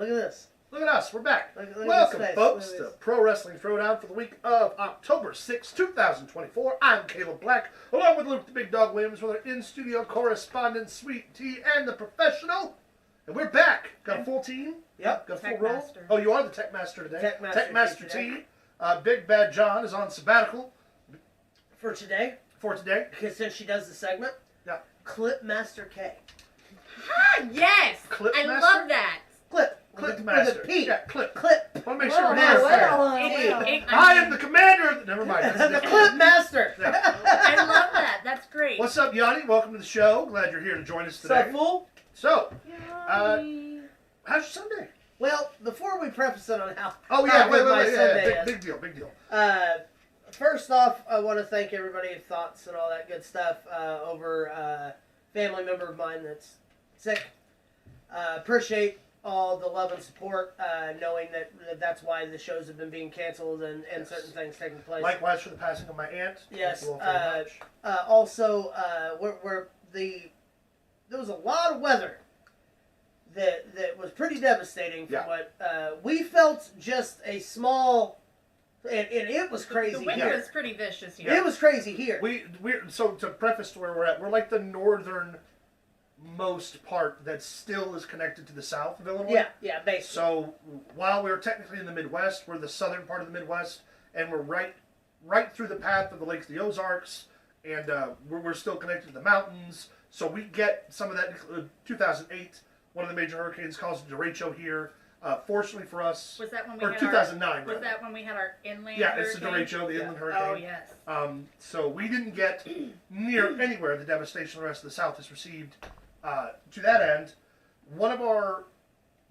Look at this. Look at us. We're back. Look Welcome, at this folks, face. to Pro Wrestling Throwdown for the week of October 6, 2024. I'm Caleb Black, along with Luke the Big Dog Williams, with our in-studio correspondent, Sweet Tea, and the professional. And we're back. Got a full team. Yep. Got a full Tech roll. Master. Oh, you are the Tech Master today. Tech Master T. Big Bad John is on sabbatical For today, for today. because since she does the segment, Yeah. Clip Master K. Ah, yes! Clip I Master? love that. Clip. Clip with Master. a P. Yeah, Clip. Clip. Want to make sure we're Master. I am the commander of the... Never mind. That's The different. Clip Master. I love that. That's great. What's up, Yanni? Welcome to the show. Glad you're here to join us So, today. fool? So, Yummy. how's your Sunday? Well, before we preface it on how Oh, yeah, how good my Sunday yeah. is, Big deal, big deal. first off, I want to thank everybody for thoughts and all that good stuff over a family member of mine that's sick. Appreciate all the love and support, knowing that that's why the shows have been being canceled and Yes. certain things taking place. Likewise for the passing of my aunt. Yes. Thank you all very much. Also, there was a lot of weather that was pretty devastating from Yeah. what we felt. Just a small, and it was crazy. The wind here. was pretty vicious here. It was crazy here. So to preface to where we're at, we're like the northernmost part that still is connected to the south of Illinois. Yeah, basically. So while we're technically in the Midwest, we're the southern part of the Midwest, and we're right through the path of the Lakes of the Ozarks, and we're still connected to the mountains. So we get some of that. 2008, one of the major hurricanes caused a derecho here. Fortunately for us, Was that when we or had 2009. our? rather. Was that when we had our inland? Yeah, it's the hurricane? derecho, the inland hurricane. Oh yes. So we didn't get near anywhere the devastation the rest of the South has received. To that end, one of our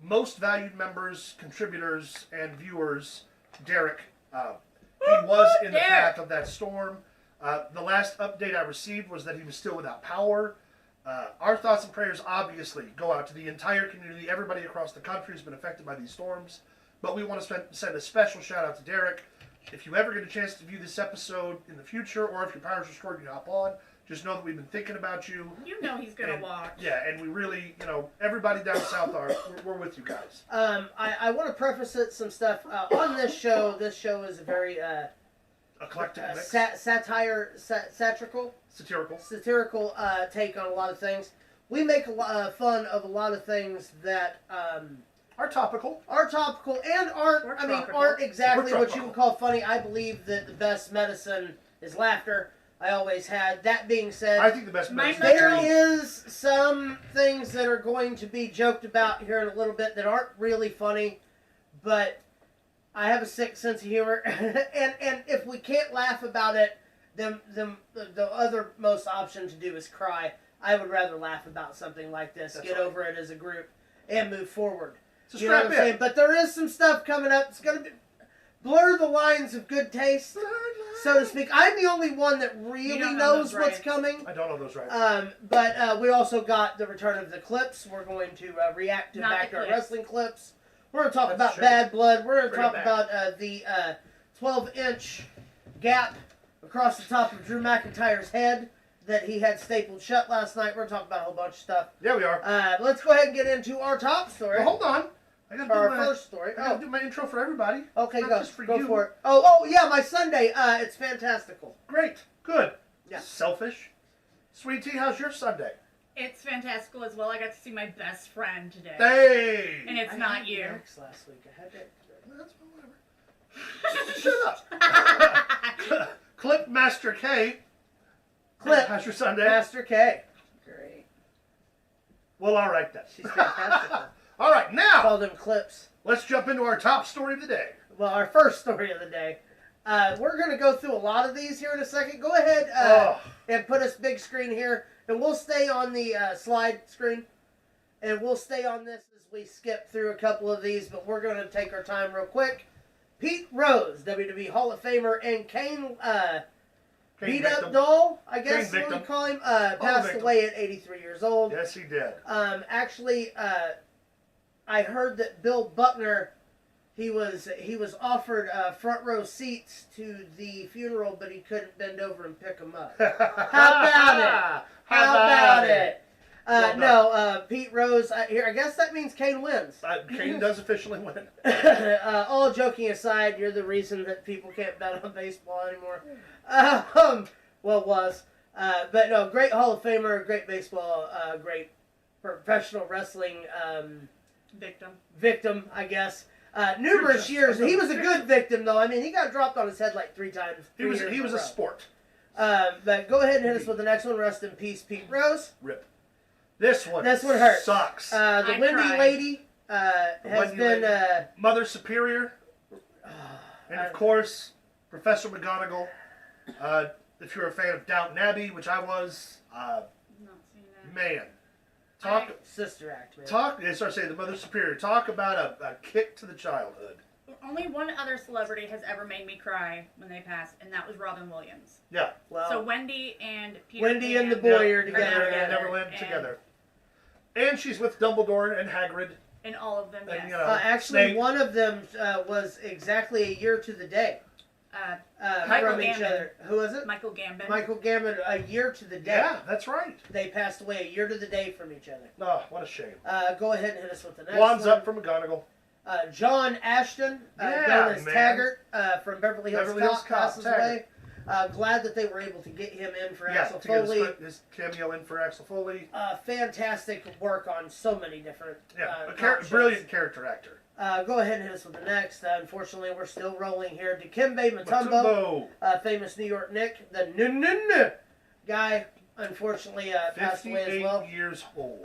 most valued members, contributors, and viewers, Derek, he was in the Derek. path of that storm. The last update I received was that he was still without power. Our thoughts and prayers obviously go out to the entire community. Everybody across the country has been affected by these storms. But we want to send a special shout out to Derek. If you ever get a chance to view this episode in the future, or if your power's restored, you hop on. Just know that we've been thinking about you. You know he's gonna And- watch. Yeah, and we really, everybody down south we're with you guys. I want to preface it some stuff on this show. This show is a very Eclectic mix. satirical take on a lot of things. We make fun of a lot of things that Are topical. are topical and aren't. Or I mean, tropical. aren't exactly Or what you tropical. would call funny. I believe that the best medicine is laughter. I always had. That being said, I think the best My medicine there mother- is some things that are going to be joked about here in a little bit that aren't really funny, but I have a sick sense of humor, and if we can't laugh about it, then the other most option to do is cry. I would rather laugh about something like this, That's get right. over it as a group, and move forward. So You know what I'm strap in. saying? But there is some stuff coming up. It's going to blur the lines of good taste, so to speak. I'm the only one that really don't know knows those what's rights. coming. I don't know those right. But we also got the return of the clips. We're going to react to Not the backyard clips. wrestling clips. We're going to talk That's about true. Bad Blood. We're going to Bring talk it about the 12-inch gap across the top of Drew McIntyre's head that he had stapled shut last night. We're going to talk about a whole bunch of stuff. Yeah, we are. Let's go ahead and get into our top story. Well, hold on. I gotta Our do my, first story. I gotta do my intro for everybody. Okay, Not go. just for Go you. for it. Oh, yeah, my Sunday. It's fantastical. Great. Good. Yeah. Selfish. Sweet Tea, how's your Sunday? It's fantastical as well. I got to see my best friend today. Hey! And it's I not had you. Max last week. I had that. That's whatever. Shut up. Clip Master K. Clip How's your Sunday? Master K. Great. Well, all right then. She's fantastic. All right, now Call them clips. let's jump into our top story of the day. Well, our first story of the day. We're going to go through a lot of these here in a second. Go ahead and put us big screen here, and we'll stay on the slide screen, and we'll stay on this as we skip through a couple of these, but we're going to take our time real quick. Pete Rose, WWE Hall of Famer, and Kane beat victim. up doll, I guess Kane what we victim. call him, passed victim. away at 83 years old. Yes, he did. Actually, I heard that Bill Buckner, he was offered front row seats to the funeral, but he couldn't bend over and pick them up. How about it? How about it? No, Pete Rose. Here, I guess that means Kane wins. Kane does officially win. All joking aside, you're the reason that people can't bet on baseball anymore. Well, was. But no, great Hall of Famer, great baseball, great professional wrestling victim, I guess. Numerous years. He was a good victim, though. I mean, he got dropped on his head like 3 times. He was a sport. But go ahead and hit us with the next one. Rest in peace, Pete Rose. Rip. This one hurts. Sucks. The Wendy lady has been... Mother Superior. And, of course, Professor McGonagall. If you're a fan of Downton Abbey, which I was, Not seen that. man. Sister Act, man. The Mother Superior. Talk about a kick to the childhood. Only one other celebrity has ever made me cry when they passed, and that was Robin Williams. Yeah. Well, So Wendy and Peter Wendy Pan and the boy are together. together. Neverland together. And she's with Dumbledore and Hagrid. And all of them, yes. And, you know, actually, Snape. one of them was exactly a year to the day Michael from each Gambon. other. Who was it? Michael Gambon. Michael Gambon, a year to the day. Yeah, that's right. They passed away a year to the day from each other. Oh, what a shame. Go ahead and hit us with the next Wands one. up from McGonagall. John Ashton, known as man. Taggart from Beverly Hills, Cop, passes Taggart. away. Glad that they were able to get him in for Axel to get Foley. his cameo in for Axel Foley. Fantastic work on so many different Brilliant character actor. Go ahead and hit us with the next. Unfortunately, we're still rolling here. Dikembe Mutombo, famous New York Nick, the guy, unfortunately passed away as well. 58 years old.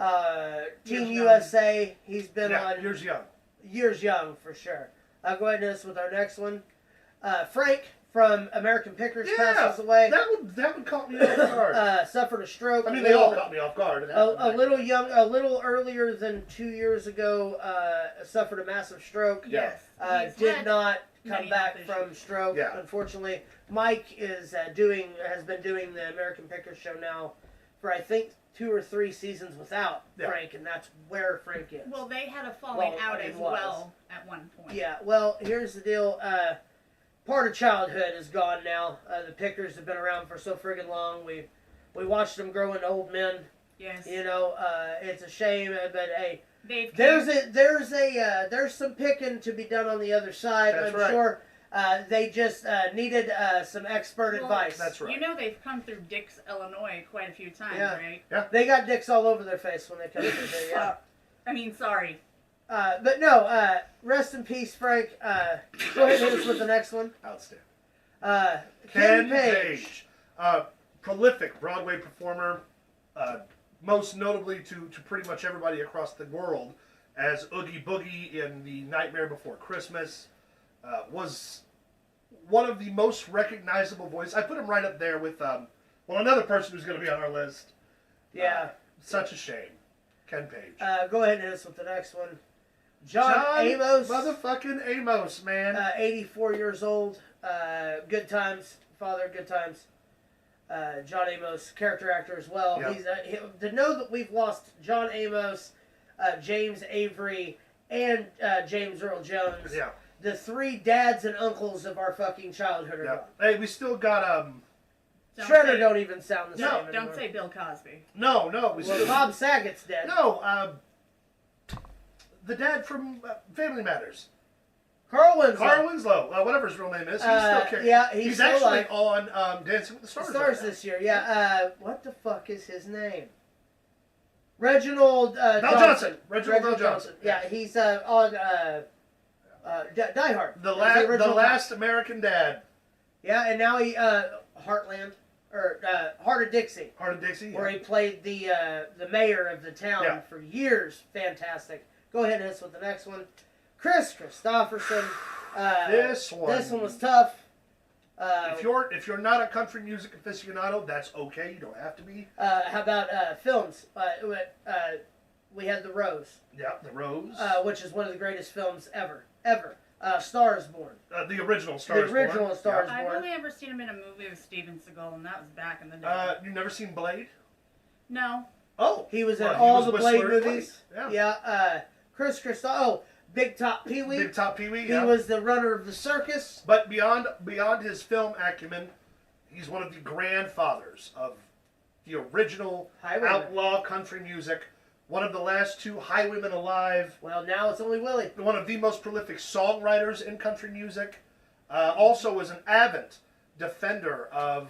Team USA, he's been on years young. Years young, for sure. Go ahead and hit us with our next one. Frank from American Pickers passes away. That would caught me off guard. Suffered a stroke. I mean, they all caught me off guard. A little earlier than 2 years ago, suffered a massive stroke. Yes. Did not come many back health from stroke. Yeah. Unfortunately, Mike has been doing the American Pickers show now for I think 2 or 3 seasons without Frank, and that's where Frank is. Well, they had a falling out as well at one point. Yeah. Well, here's the deal. Part of childhood is gone now. The Pickers have been around for so friggin' long. We watched them grow into old men. Yes. You know, it's a shame, but hey, There's there's some picking to be done on the other side. That's I'm right. sure they just needed some expert advice. That's right. You know they've come through Dix, Illinois quite a few times, Yeah. right? Yeah. They got dicks all over their face when they come through there. Yeah. I mean, sorry. But no, rest in peace, Frank. Go ahead and hit us with the next one. Outstanding. Ken Page. Prolific Broadway performer, most notably to pretty much everybody across the world as Oogie Boogie in The Nightmare Before Christmas, was one of the most recognizable voices. I put him right up there with, another person who's going to be on our list. Yeah. Such a shame. Ken Page. Go ahead and hit us with the next one. John Amos. Motherfucking Amos, man. 84 years old. Good times. Father, good times. John Amos, character actor as well. Yep. To know that we've lost John Amos, James Avery, and James Earl Jones. Yeah. The 3 dads and uncles of our fucking childhood are Yeah. gone. Hey, we still got Shredder don't even sound the same No, anymore. don't say Bill Cosby. no. Well, Bob Saget's dead. No, the dad from Family Matters. Carl Winslow. Carl Winslow, whatever his real name is, he's still carrying. Yeah, he's still actually alive. on Dancing with the Stars. Stars right now. this year, yeah. What the fuck is his name? Reginald Val Johnson. Reginald Val Johnson. Yeah, he's on Die Hard. The That's original last American dad. Yeah, and now he Heartland or Heart of Dixie, Heart of Dixie. where he played the mayor of the town for years. Fantastic. Go ahead and hit us with the next one. Chris Christopherson. This one was tough. If you're not a country music aficionado, that's okay. You don't have to be. How about films? We had The Rose. Yeah, The Rose. Which is one of the greatest films ever. Star is Born. The original Star is Born. The original Star is I've Born. only ever seen him in a movie with Steven Seagal, and that was back in the day. You've never seen Blade? No. Oh, He was in he all was the Whistler Blade in movies. Blade. Yeah. Chris Big Top Pee Wee. Big Top Pee Wee. He was the runner of the circus. But beyond his film acumen, he's one of the grandfathers of the original Highwaymen. outlaw country music. One of the last two highwaymen alive. Well, now it's only Willie. One of the most prolific songwriters in country music. Also was an avid defender of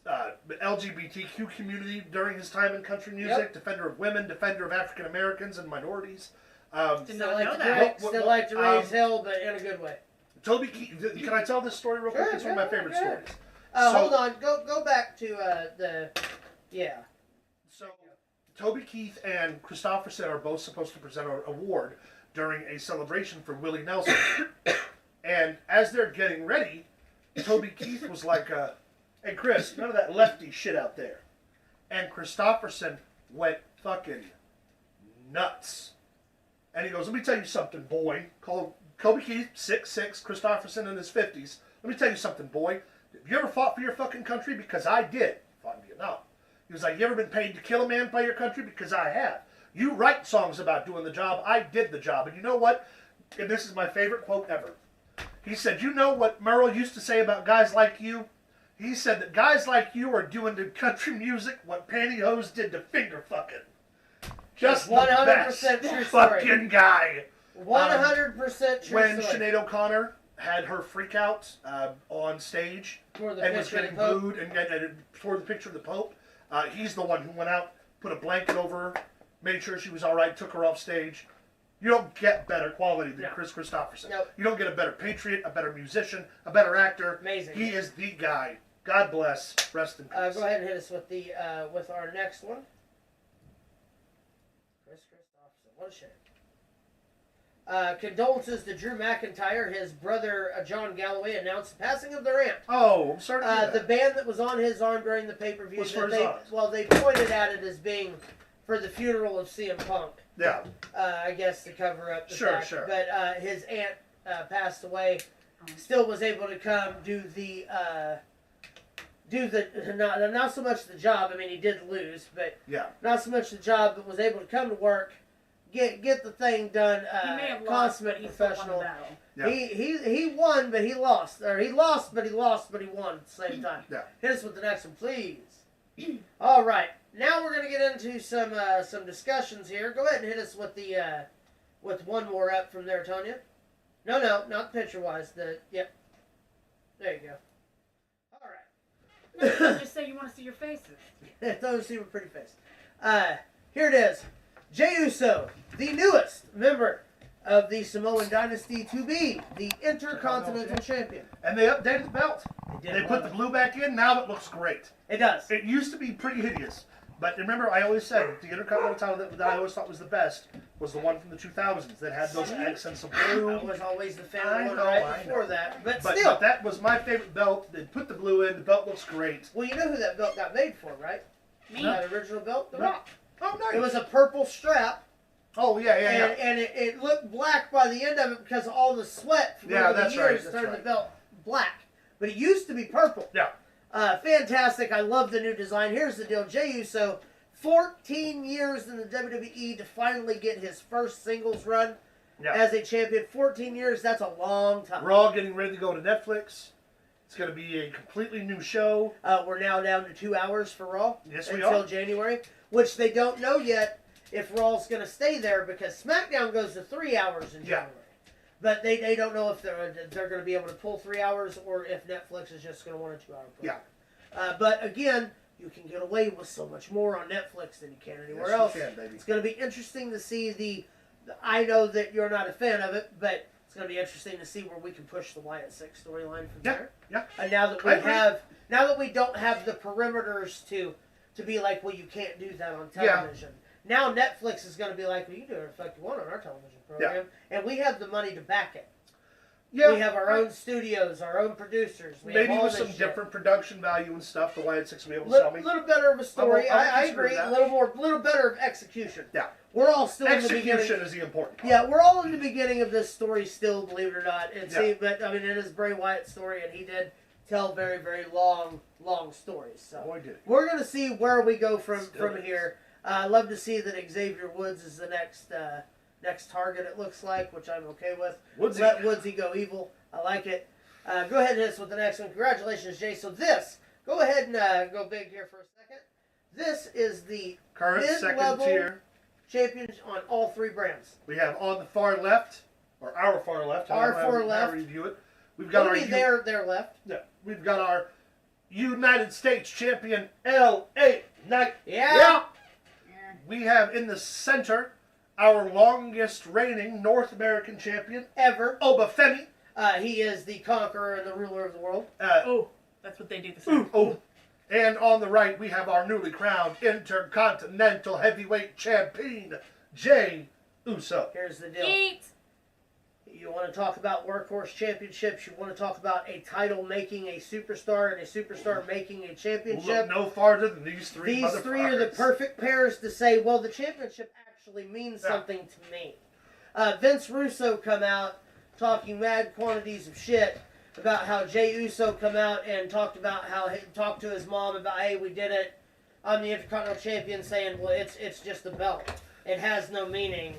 the LGBTQ community during his time in country music. Yep. Defender of women, defender of African Americans and minorities. Did Still not like know to that. still like to raise hell, but in a good way. Toby Keith, can I tell this story real quick? Sure, It's one of my sure, favorite sure. stories. Hold on. Go back to So, Toby Keith and Christopherson are both supposed to present an award during a celebration for Willie Nelson. And as they're getting ready, Toby Keith was like, hey, Chris, none of that lefty shit out there. And Christopherson went fucking nuts. And he goes, let me tell you something, boy. Called Toby Keith, 6'6", Christopherson in his 50s. Let me tell you something, boy. Have you ever fought for your fucking country? Because I did. Fought in Vietnam. He was like, you ever been paid to kill a man by your country? Because I have. You write songs about doing the job. I did the job. And you know what? And this is my favorite quote ever. He said, you know what Merle used to say about guys like you? He said that guys like you are doing to country music what pantyhose did to finger fucking. Just 100% true story. fucking guy. 100% true When story. Sinead O'Connor had her freak out on stage For the and was picture of getting the Pope. booed and toward the picture of the Pope, he's the one who went out, put a blanket over her, made sure she was all right, took her off stage. You don't get better quality than Chris Christopherson. Nope. You don't get a better patriot, a better musician, a better actor. Amazing. He is the guy. God bless. Rest in peace. Go ahead and hit us with the with our next one. Chris Christopherson. What a shame. Condolences to Drew McIntyre. His brother John Galloway announced the passing of their aunt. Oh, I'm sorry to hear The that. band that was on his arm during the pay-per-view, Was for his aunt. they pointed at it as being for the funeral of CM Punk. Yeah. I guess to cover up the Sure, fact. sure. But his aunt passed away. Still was able to come do the not so much the job. I mean, he did lose, but Yeah. not so much the job, but was able to come to work, get the thing done. He may have lost, Consummate but he still won the professional. battle. Yeah. He won, but he lost, or he lost, but he won at the same time. Yeah. Hit us with the next one, please. All right, now we're gonna get into some discussions here. Go ahead and hit us with the with one more up from there, Tonya. No, not picture wise. Yep. There you go. All right. No, you just say you want to see your faces. Those see a pretty face. Here it is. Jey Uso, the newest member of the Samoan Dynasty to be the Intercontinental Champion. And they updated the belt. They did, They put the blue back in. Now it looks great. It does. It used to be pretty hideous. But remember, I always said the Intercontinental title that I always thought was the best was the one from the 2000s that had those accents of I blue. was always the fan I of the one know, right I before know. that. But But still. that was my favorite belt. They put the blue in. The belt looks great. Well, you know who that belt got made for, right? Me. That original belt? The No. Rock. Oh, nice. It was a purple strap. Oh, yeah. And it looked black by the end of it because of all the sweat from Yeah, over the that's right, years that's turned right. the belt black. But it used to be purple. Yeah. Fantastic. I love the new design. Here's the deal. Jey Uso, 14 years in the WWE to finally get his first singles run Yeah. as a champion. 14 years, that's a long time. Raw getting ready to go to Netflix. It's going to be a completely new show. We're now down to 2 hours for Raw Yes, we until are. January, which they don't know yet if Raw's going to stay there because SmackDown goes to 3 hours in Yeah. January. But they don't know if they're going to be able to pull 3 hours or if Netflix is just going to want a 2 hour program. Yeah. But again, you can get away with so much more on Netflix than you can anywhere Yes, else. you can, baby. It's going to be interesting to see I know that you're not a fan of it, but it's going to be interesting to see where we can push the Wyatt Six storyline from Yeah. there. Yeah. And now that I agree. now that we don't have the perimeters to be like, well, you can't do that on television. Now Netflix is going to be like, well, you can do whatever the fuck you want on our television program, and we have the money to back it. Yeah. We have our own studios, our own producers. We have Maybe all with this some shit. different production value and stuff, the Wyatt Six will be able to sell me. Little better of a story. I will I consider agree. that. Little better of execution. Yeah. We're all still in the beginning. Execution is the important part. Yeah, we're all in the beginning of this story still, believe it or not. And Yeah. see, but I mean, it is Bray Wyatt's story, and he did tell very, very long stories. So Boy, did he. we're gonna see where we go from Still is. here. I love to see that Xavier Woods is the next target. It looks like, which I'm okay with. Woodsy. Let Woodsy go evil. I like it. Go ahead and hit us with the next one. Congratulations, Jay. So go ahead and go big here for a second. This is the Current second mid-level tier. champions on all 3 brands. We have on the far left, or our far left, however you view it. We've got Maybe their left. Yeah, we've got our United States champion, L.A. Knight. Yeah. We have in the center our longest reigning North American champion, Ever. Obafemi. He is the conqueror and the ruler of the world. That's what they do. The same. And on the right, we have our newly crowned Intercontinental Heavyweight Champion, Jey Uso. Here's the deal. Yeet. You want to talk about workhorse championships. You want to talk about a title making a superstar and a superstar making a championship. Look no farther than these three. These 3 are the perfect pairs to say, well, the championship actually means something to me. Vince Russo come out talking mad quantities of shit about how Jey Uso come out and talked about how he talked to his mom about, hey, we did it. I'm the Intercontinental Champion, saying, well, it's just a belt. It has no meaning.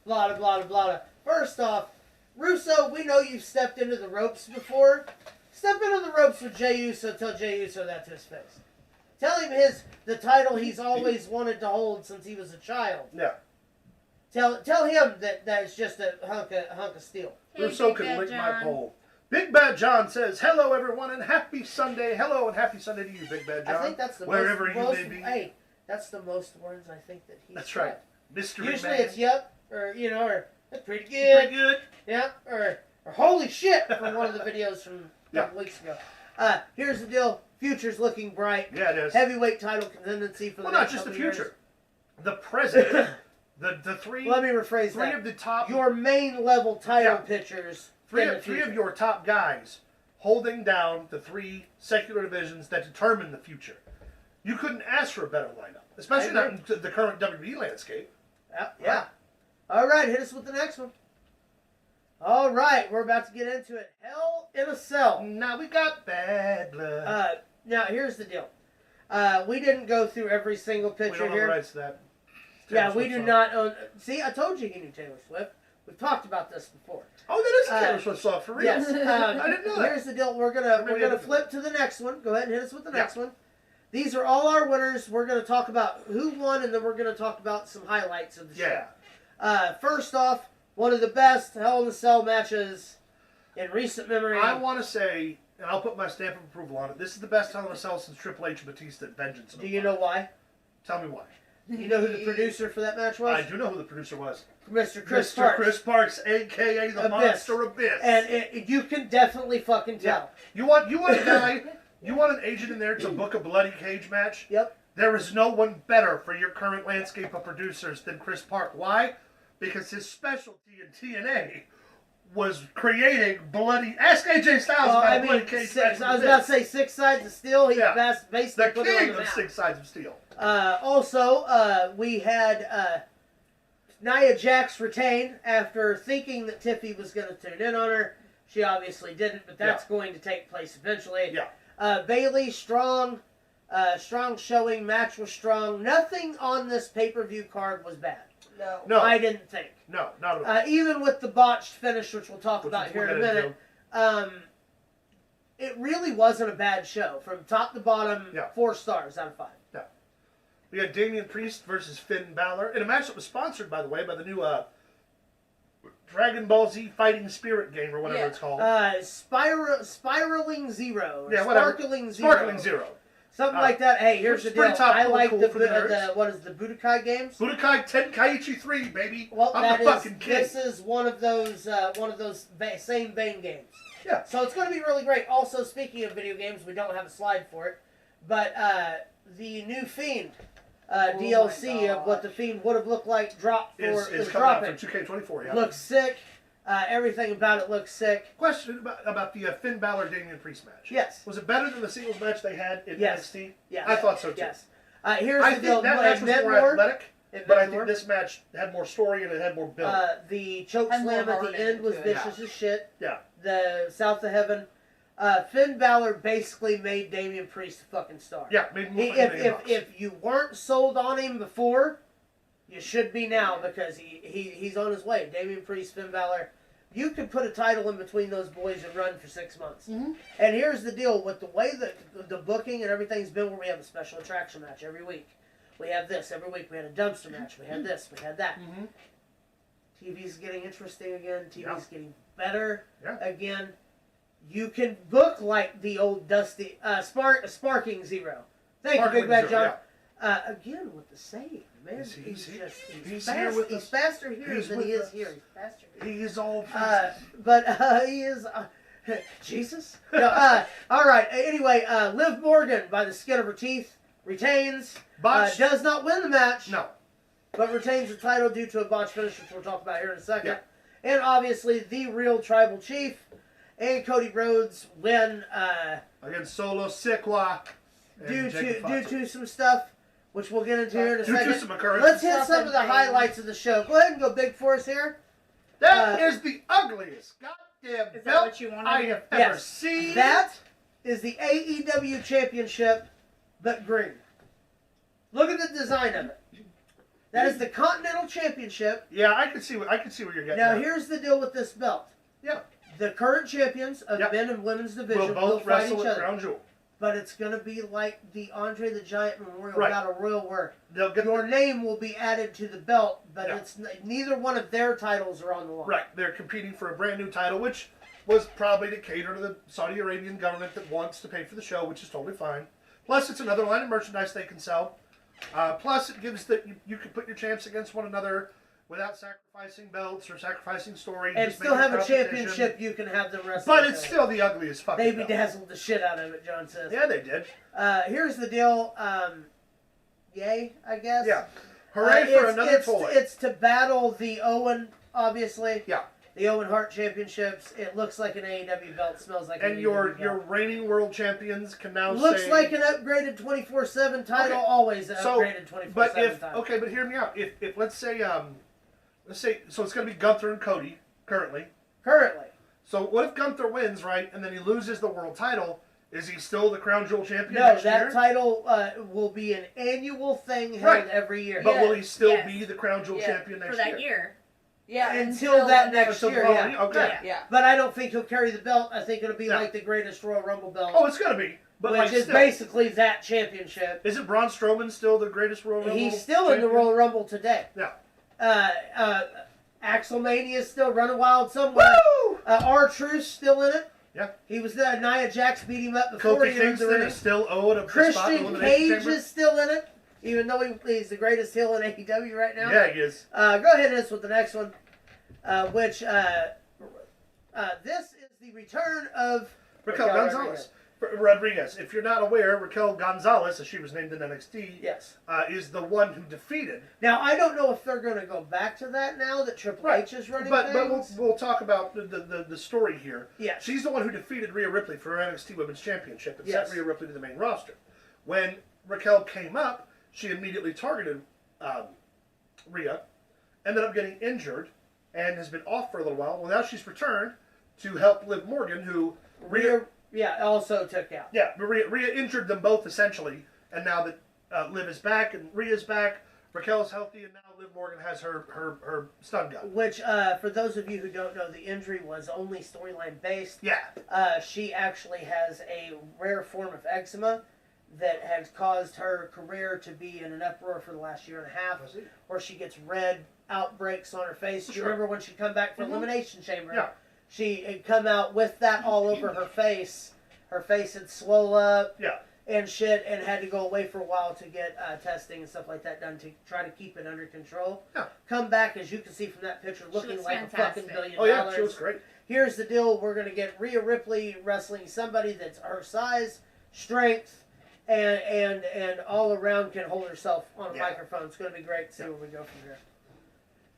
Blah, blah, blah, blah. First off, Russo, we know you've stepped into the ropes before. Step into the ropes with Jey Uso. Tell Jey Uso that to his face. Tell him the title he's always wanted to hold since he was a child. Yeah. Tell him that it's just a hunk of steel. Hey, Russo Big can Bad lick my John. pole. Big Bad John says, hello everyone and happy Sunday. Hello and happy Sunday to you, Big Bad John. I think that's the wherever most, you may be. Hey, that's the most words I think that he's That's said. right. Mystery Usually Man. it's yep, or or that's pretty good. Pretty good. Yeah, or holy shit from one of the videos from a couple weeks ago. Here's the deal. Future's looking bright. Yeah, it is. Heavyweight title contendency for the Well, not next just the couple years. future. The present. the three. Let me rephrase three that. of the top. Your main level title Yeah. pitchers. Three in the of future. your top guys holding down the 3 secular divisions that determine the future. You couldn't ask for a better lineup, especially not in the current WWE landscape. Yeah. All right, hit us with the next one. All right, we're about to get into it. Hell in a Cell. Now we got Bad Blood. Now, here's the deal. We didn't go through every single We picture don't own here. the rights to that. Yeah, we do not own... See, I told you he knew Taylor Swift. We've talked about this before. Oh, that is Taylor Swift song for real. Yes. I didn't know that. Here's the deal. We're gonna flip to the next one. Go ahead and hit us with the next one. These are all our winners. We're gonna talk about who won, and then we're gonna talk about some highlights of the show. First off, one of the best Hell in a Cell matches in recent memory. I want to say, and I'll put my stamp of approval on it, this is the best Hell in a Cell since Triple H and Batista at Vengeance. Do you know why? Tell me why. You know who the producer for that match was? I do know who the producer was. Mr. Chris Mr. Parks. Chris Parks, a.k.a. the Monster Abyss. And you can definitely fucking tell. You want a guy, you want an agent in there to book a bloody cage match? Yep. There is no one better for your current landscape of producers than Chris Park. Why? Because his specialty in TNA was creating bloody... Ask AJ Styles about a bloody cage match. I was about to say 6 sides of steel. He basically the put it on king the of map. 6 sides of steel. Also, we had Nia Jax retain after thinking that Tiffy was going to tune in on her. She obviously didn't, but that's going to take place eventually. Yeah. Bayley, strong showing. Match was strong. Nothing on this pay-per-view card was bad. No. I didn't think. No, not at all. Even with the botched finish, which we'll talk about here in a minute, it really wasn't a bad show. From top to bottom, 4 stars out of 5. Yeah. We had Damian Priest versus Finn Balor in a match that was sponsored, by the way, by the new Dragon Ball Z Fighting Spirit game or whatever it's called. Spiraling Zero. Yeah, whatever. Sparkling Zero. Sparkling Zero. Something like that. Hey, here's the deal. I like cool the Budokai games. Budokai Tenkaichi 3, baby. Well, I'm the fucking king. This is one of those same vein games. Yeah. So it's going to be really great. Also, speaking of video games, we don't have a slide for it, but the new Fiend DLC of what the Fiend would have looked like is coming out for 2K24. Yeah. Looks sick. Everything about it looks sick. Question about the Finn Balor Damian Priest match. Yes. Was it better than the singles match they had in NXT? Yes. I thought so too. Yes. Here's the deal. That match was more athletic, but I think this match had more story and it had more build. The choke slam at the end was vicious as shit. Yeah. The South of Heaven. Finn Balor basically made Damian Priest a fucking star. Yeah, if you weren't sold on him before, you should be now because he's on his way. Damian Priest, Finn Balor. You could put a title in between those boys and run for 6 months. Mm-hmm. And here's the deal with the way that the booking and everything's been, where we have a special attraction match every week. we have this. Every week we had a dumpster match. We had this. We had that. Mm-hmm. TV's getting interesting again. TV's Yeah. getting better Yeah. again. You can book like the old Dusty Sparking Zero. Thank you, Big Bad John. Again with the save, man. He's here with he's us. faster here He's than with he is us. here. He's faster here. He is all. But he is Jesus. No, all right. Anyway, Liv Morgan by the skin of her teeth retains. Botched. Does not win the match. No. But retains the title due to a botch finish, which we'll talk about here in a second. Yeah. And obviously, the real tribal chief and Cody Rhodes win Against Solo Sikoa. due to some stuff, which we'll get into here in a Due to second. some occurrences. Let's hit some of the highlights of the show. Go ahead and go big for us here. That is the ugliest goddamn Is that belt what you wanted? I have ever Yes. seen. That is the AEW Championship, but green. Look at the design of it. That is the Continental Championship. Yeah, I can see where you're getting. Now, at. here's the deal with this belt. Yeah. The current champions of Yep. men and women's We'll division will both fight wrestle each at other. Crown Jewel. But it's going to be like the Andre the Giant Memorial Right. Battle Royal, where They'll get your name will be added to the belt, but Yeah. it's neither one of their titles are on the line. right. They're competing for a brand new title, which was probably to cater to the Saudi Arabian government that wants to pay for the show, which is totally fine. Plus, it's another line of merchandise they can sell. Plus, it gives that you can put your champs against one another without sacrificing belts or sacrificing story. And just still make it have a competition. championship you can have them wrestle. But each it's other. still the ugliest fucking They belt. bedazzled the shit out of it, John says. Yeah, they did. Here's the deal. Yay, I guess. Yeah. Hooray for another it's, toy. It's to battle the Owen, obviously. Yeah. The Owen Hart Championships. It looks like an AEW belt. Smells like an And AEW your belt. reigning world champions can now Looks say... like an upgraded 24/7 title. Okay. Always an So, upgraded 24/7 But if title. okay, but hear me out. If let's say so it's going to be Gunther and Cody currently. Currently. So what if Gunther wins, right, and then he loses the world title? Is he still the Crown Jewel champion No, next that year? title will be an annual thing held Right. every year. But Yeah. will he still Yes. be the Crown Jewel Yeah. champion next For that year. Yeah, Until that next Until the year, following- yeah. Okay. Yeah. But I don't think he'll carry the belt. I think it'll be Yeah. like the greatest Royal Rumble belt, Oh, it's going to be. But which like is still, basically that championship. isn't Braun Strowman still the greatest Royal Rumble He's still in the champion? Royal Rumble today. Yeah. Axelmania is still running wild somewhere. Woo! R-Truth's still in it. Yeah. He was there. Nia Jax beat him up before Kofi he entered the Kingston ring. is still owed a spot in the Christian Elimination Cage Chamber. is still in it, even though he's the greatest heel in AEW right now. Yeah, he is. Go ahead and hit us with the next one, which this is the return of Raquel Gonzalez. Rodriguez. If you're not aware, Raquel Gonzalez, as she was named in NXT, Yes. is the one who defeated. Now, I don't know if they're going to go back to that now that Triple H is running But things. we'll talk about the story here. Yes. She's the one who defeated Rhea Ripley for her NXT Women's Championship and Yes. sent Rhea Ripley to the main roster. When Raquel came up, she immediately targeted Rhea, ended up getting injured, and has been off for a little while. Well, now she's returned to help Liv Morgan, who Rhea, also took out. Yeah, Rhea injured them both essentially, and now that Liv is back and Rhea's back, Raquel's healthy, and now Liv Morgan has her stun gun. Which, for those of you who don't know, the injury was only storyline based. Yeah, She actually has a rare form of eczema that has caused her career to be in an uproar for the last year and a half, I see. where she gets red outbreaks on her face. You Sure. remember when she come back from Mhm. Elimination Chamber? Yeah. She had come out with that all over her face. Her face had swole up Yeah, and shit, and had to go away for a while to get testing and stuff like that done to try to keep it under control. Yeah. Come back, as you can see from that picture, looking looks like fantastic. a fucking $1 billion. oh yeah, she was great. Here's the deal: we're gonna get Rhea Ripley wrestling somebody that's her size, strength, and all around can hold herself on a Yeah. microphone. It's gonna be great to see where we go from here.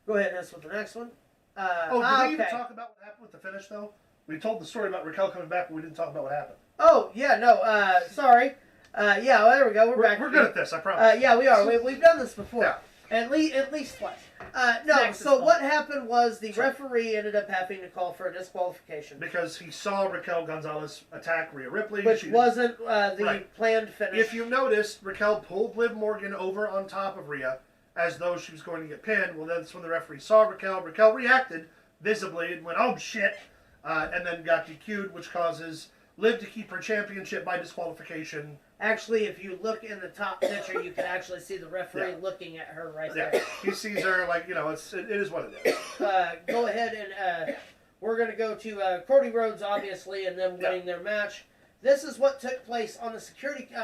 Go ahead and hit us with the next one. Oh, did we even okay. talk about what happened with the finish though? We told the story about Raquel coming back, but we didn't talk about what happened. Oh yeah, no, sorry. Yeah, well, there we go. We're back. We're good at this, I promise. Yeah, we are. We've done this before. Yeah. At least twice. No, Next is so fun. what happened was the referee ended up having to call for a disqualification, Because he saw Raquel Gonzalez attack Rhea Ripley. which She- wasn't the Right. planned finish. If you noticed, Raquel pulled Liv Morgan over on top of Rhea as though she was going to get pinned. Well, that's when the referee saw Raquel. Raquel reacted visibly and went, oh shit, and then got DQ'd, which causes Liv to keep her championship by disqualification Actually, if you look in the top picture, you can actually see the referee looking at her right there. He sees her like, it is what it is. Go ahead and we're going to go to Cody Rhodes, obviously, and them winning their match. This is what took place on the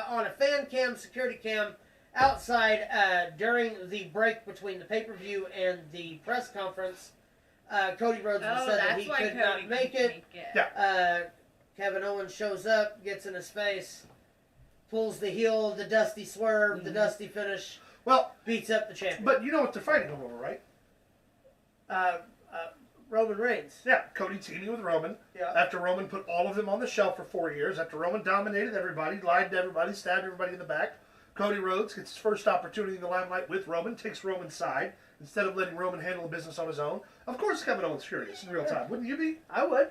on a fan cam, security cam, outside during the break between the pay-per-view and the press conference. Cody Rhodes said that he could not make it. Kevin Owens shows up, gets in his face, pulls the heel, the dusty swerve, the dusty finish, beats up the champion. But you know what they're fighting him over, right? Roman Reigns. Yeah, Cody teaming with Roman. Yeah. After Roman put all of them on the shelf for 4 years, after Roman dominated everybody, lied to everybody, stabbed everybody in the back, Cody Rhodes gets his first opportunity in the limelight with Roman, takes Roman's side, instead of letting Roman handle the business on his own. Of course Kevin Owens furious in real time. Wouldn't you be? I would.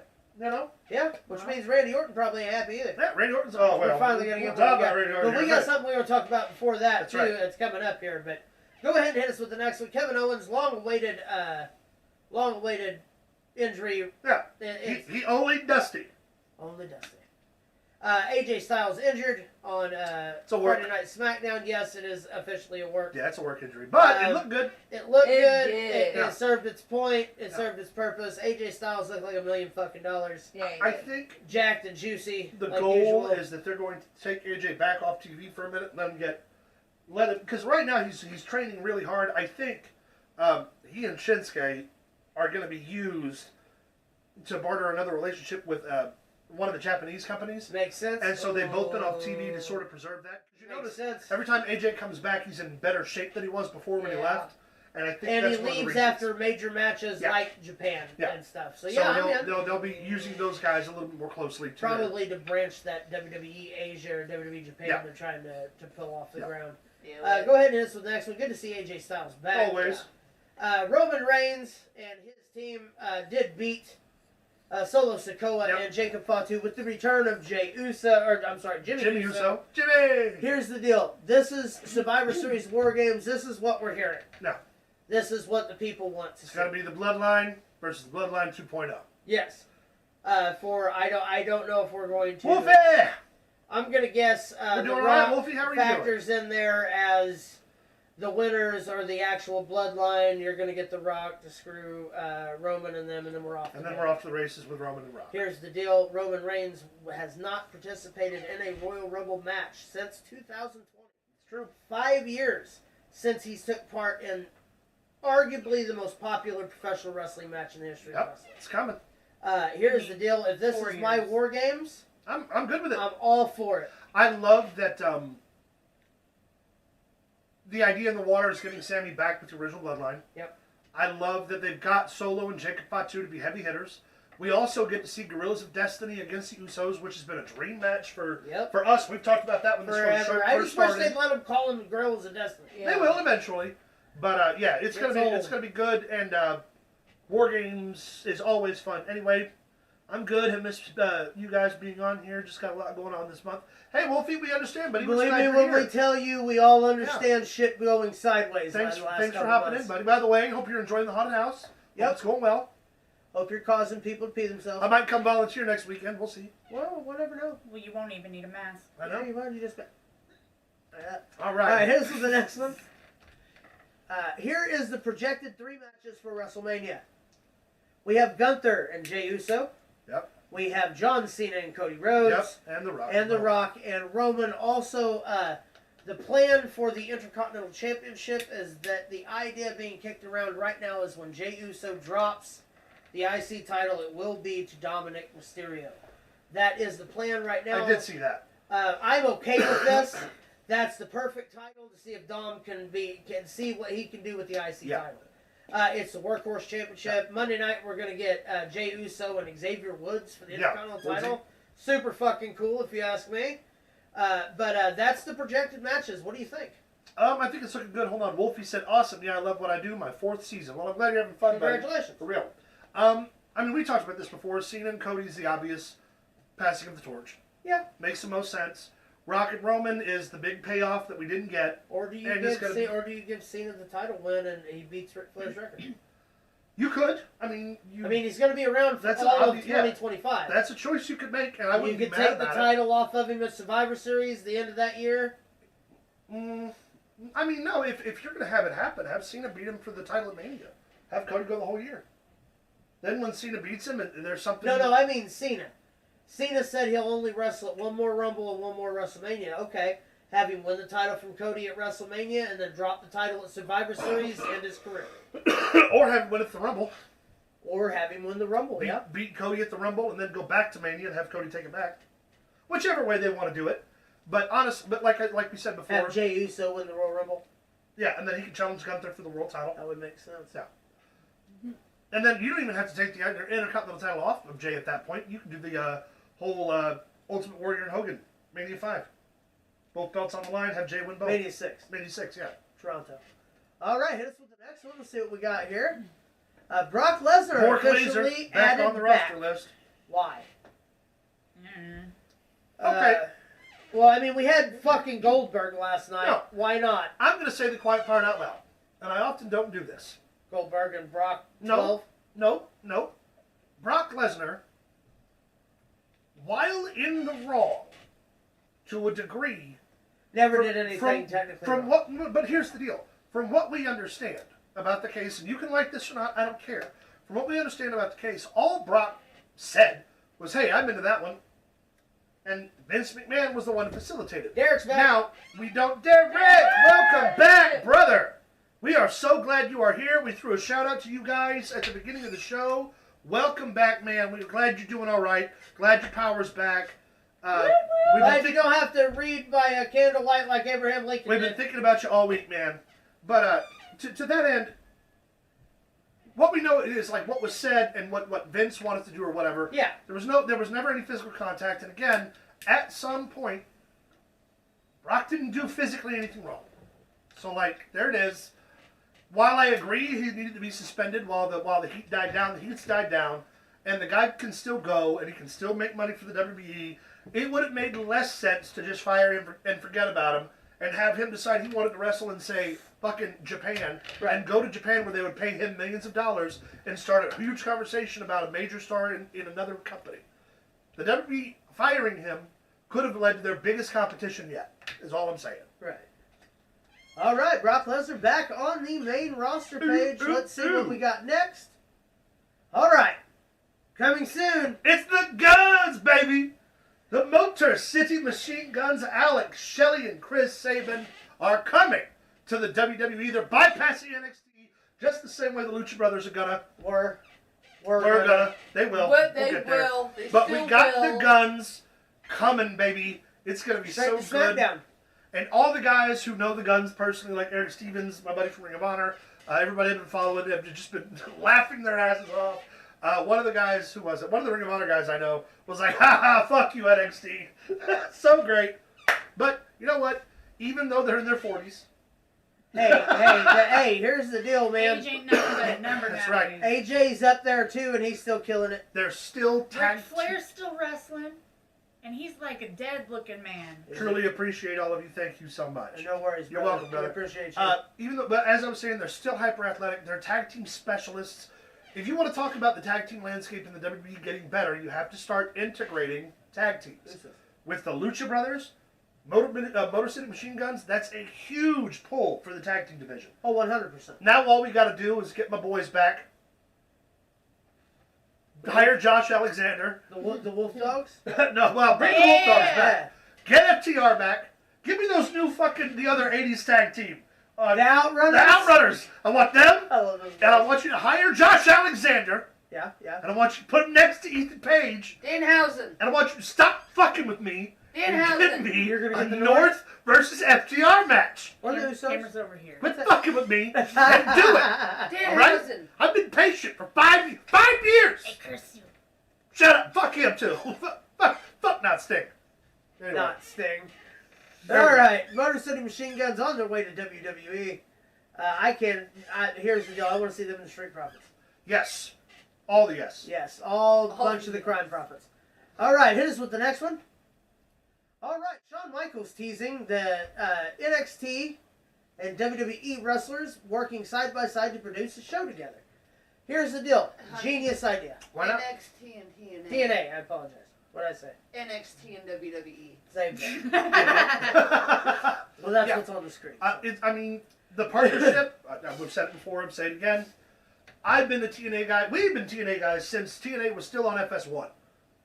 Yeah, which means Randy Orton probably ain't happy either. Yeah, Randy Orton's. We're finally going to get what we got. Randy Orton. But we got something we're going to talk about before that, That's too. right. It's coming up here. But go ahead and hit us with the next one. Kevin Owens, long-awaited injury. Yeah, he only Dusty. Only Dusty. AJ Styles injured on Friday Night SmackDown. Yes, it is officially a work. Yeah, it's a work injury. But it looked good. It looked good. It served its point. It served its purpose. AJ Styles looked like $1 million fucking dollars. Yeah, I think jacked and juicy. The like goal usual. is that they're going to take AJ back off TV for a minute and let him, because right now he's training really hard. I think he and Shinsuke are going to be used to barter another relationship with one of the Japanese companies. Makes sense. And so they've both been off TV to sort of preserve that. You Makes notice sense. every time AJ comes back, he's in better shape than he was before when he left. And I think and that's he one of the leaves reasons. after major matches like Japan and stuff. So they'll be using those guys a little bit more closely. Probably to branch that WWE Asia or WWE Japan they're trying to pull off the ground. Go ahead and hit us with the next one. Good to see AJ Styles back. Always. Roman Reigns and his team did beat Solo Sikoa and Jacob Fatu with the return of Jimmy Uso. Jimmy! Here's the deal. This is Survivor Series War Games. This is what we're hearing. No. This is what the people want to see. It's got to be the Bloodline versus the Bloodline 2.0. Yes. I don't know if we're going to. Wolfie! I'm going to guess we're doing the all right, Rock Wolfie. How are you factors in there as the winners or the actual Bloodline. You're going to get the Rock to screw Roman and them, and then we're off. And then we're off to the races with Roman and Rock. Here's the deal. Roman Reigns has not participated in a Royal Rumble match since 2020. It's true. 5 years since he's took part in arguably the most popular professional wrestling match in the history of wrestling. It's coming. Here's the deal. If this is my War Games, I'm good with it. I'm all for it. I love that the idea in the water is getting Sammy back with the original Bloodline. Yep. I love that they've got Solo and Jacob Fatu to be heavy hitters. We also get to see Guerrillas of Destiny against the Usos, which has been a dream match for us. We've talked about that when this first Forever. I just wish they'd let them call them Guerrillas of Destiny. Yeah. They will eventually. But it's gonna be good, and War Games is always fun. Anyway, I'm good. I missed you guys being on here. Just got a lot going on this month. Hey, Wolfie, we understand, buddy. Believe me when we tell you, we all understand shit going sideways. Thanks for hopping in, buddy. By the way, hope you're enjoying the haunted house. Yep, it's going well. Hope you're causing people to pee themselves. I might come volunteer next weekend. We'll see. Well, we'll never know. Well, you won't even need a mask. I know. You just. All right. All right. Here's the next one. Here is the projected 3 matches for WrestleMania. We have Gunther and Jey Uso. Yep. We have John Cena and Cody Rhodes. Yep. And The Rock. And The Rock and Roman. Also, the plan for the Intercontinental Championship is that the idea being kicked around right now is when Jey Uso drops the IC title, it will be to Dominic Mysterio. That is the plan right now. I did see that. I'm okay with this. That's the perfect title to see if Dom can see what he can do with the IC title. It's the Workhorse Championship. Monday night we're gonna get Jey Uso and Xavier Woods for the Intercontinental title. Super fucking cool if you ask me. But that's the projected matches. What do you think? I think it's looking good. Hold on. Wolfie said, "Awesome. Yeah, I love what I do. My 4th season." Well, I'm glad you're having fun. Congratulations. Buddy. For real. I mean, we talked about this before. Cena and Cody's the obvious passing of the torch. Yeah. Makes the most sense. Rock and Roman is the big payoff that we didn't get. Or do you give Cena the title win and he beats Ric Flair's record? You could. I mean, he's going to be around for all of 2025. That's a choice you could make, and I wouldn't be mad about it. You could take the title off of him at Survivor Series the end of that year. I mean, no. If you're going to have it happen, have Cena beat him for the title at Mania. Have Cody go the whole year. Then when Cena beats him, and there's something. No, I mean Cena. Cena said he'll only wrestle at one more Rumble and one more WrestleMania. Okay. Have him win the title from Cody at WrestleMania and then drop the title at Survivor Series and his career. Or have him win at the Rumble. Or have him win the Rumble, Beat Cody at the Rumble and then go back to Mania and have Cody take it back. Whichever way they want to do it. But like we said before. Have Jey Uso win the Royal Rumble. Yeah, and then he can challenge Gunther for the world title. That would make sense. Yeah. And then you don't even have to take the Intercontinental title off of Jey at that point. You can do the whole Ultimate Warrior and Hogan Mania 5. Both belts on the line, have Jey win both. Mania 6. Mania 6, yeah. Toronto. All right, hit us with the next one. Let's see what we got here. Brock Lesnar officially back on the roster list. Why? Okay. Well, I mean, we had fucking Goldberg last night. No. Why not? I'm going to say the quiet part out loud. And I often don't do this. Goldberg and Brock 12? No. Brock Lesnar, while in the wrong, to a degree, never did anything technically wrong. But here's the deal. From what we understand about the case, and you can like this or not, I don't care. From what we understand about the case, all Brock said was, hey, I'm into that one. And Vince McMahon was the one who facilitated. Derek's back. Now, we don't... Derek, welcome back, brother. We are so glad you are here. We threw a shout out to you guys at the beginning of the show. Welcome back, man. We're glad you're doing all right. Glad your power's back. Glad you don't have to read by a candlelight like Abraham Lincoln We've been thinking about you all week, man. But to that end, what we know is like what was said and what Vince wanted to do or whatever. Yeah. There was never any physical contact, and again, at some point, Brock didn't do physically anything wrong. So like there it is. While I agree he needed to be suspended while the heat died down, the heat's died down, and the guy can still go and he can still make money for the WWE. It would have made less sense to just fire him and forget about him and have him decide he wanted to wrestle in, say, fucking Japan, and go to Japan where they would pay him millions of dollars and start a huge conversation about a major star in another company. The WWE firing him could have led to their biggest competition yet, is all I'm saying. Right. All right, Brock Lesnar back on the main roster page. Let's see what we got next. All right. Coming soon. It's the Guns, baby! The Motor City Machine Guns, Alex, Shelley, and Chris Sabin are coming to the WWE. They're bypassing NXT just the same way the Lucha Brothers are gonna. We're gonna. They will. But we'll they get there. will. They but we still got will. the Guns coming, baby. It's gonna be so good. SmackDown. And all the guys who know the Guns personally, like Eric Stevens, my buddy from Ring of Honor, everybody I've been following, have just been laughing their asses off. One of the guys, who was it? One of the Ring of Honor guys I know was like, ha ha, fuck you, NXT. So great. But, you know what? Even though they're in their 40s. Hey, here's the deal, man. Age ain't nothing but a number. That's nowadays. right. AJ's up there, too, and he's still killing it. They're still Ric tag. Flair's still wrestling, and he's like a dead-looking man. Truly appreciate all of you. Thank you so much. No worries, You're brother. welcome, brother. We appreciate you. But as I was saying, they're still hyper athletic. They're tag team specialists. If you want to talk about the tag team landscape in the WWE getting better, you have to start integrating tag teams. With the Lucha Brothers, Motor City Machine Guns, that's a huge pull for the tag team division. Oh, 100%. Now all we got to do is get my boys back. Hire Josh Alexander. The Wolf Dogs? No, well, bring the Wolf Dogs back. Get FTR back. Give me those new the other 80s tag team. The Outrunners? The Outrunners. I want them. I love those guys. And I want you to hire Josh Alexander. Yeah. And I want you to put him next to Ethan Page. Danhausen. And I want you to stop fucking with me. And get me You're gonna get a the North versus FTR match. Or the Usos? Camera's over here. Quit fucking with me and do it. All right? Danhausen. I've been patient for 5 years. 5 years. I curse you. Shut up. Fuck him too. Fuck not Sting. Anyway. Not Sting. There we All go. right, Motor City Machine Guns on their way to WWE. Here's the deal. I want to see them in the Street Profits. Yes. All the yes. Yes, all bunch of the Crime Profits. All right, hit us with the next one. All right, Shawn Michaels teasing the NXT and WWE wrestlers working side by side to produce a show together. Here's the deal. Genius idea. Why not? NXT and TNA. TNA, I apologize. What did I say? NXT and WWE. Same thing. Well, that's Yeah. what's on the screen. I mean, the partnership, we've said it before, I've said it again. I've been the TNA guy. We've been TNA guys since TNA was still on FS1.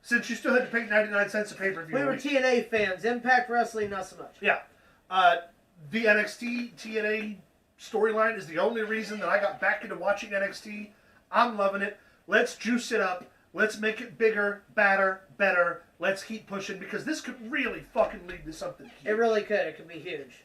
Since you still had to pay 99 cents a pay-per-view. We were TNA fans. Impact Wrestling, not so much. Yeah. The NXT TNA storyline is the only reason that I got back into watching NXT. I'm loving it. Let's juice it up. Let's make it bigger, badder, better. Let's keep pushing because this could really fucking lead to something huge. It really could. It could be huge.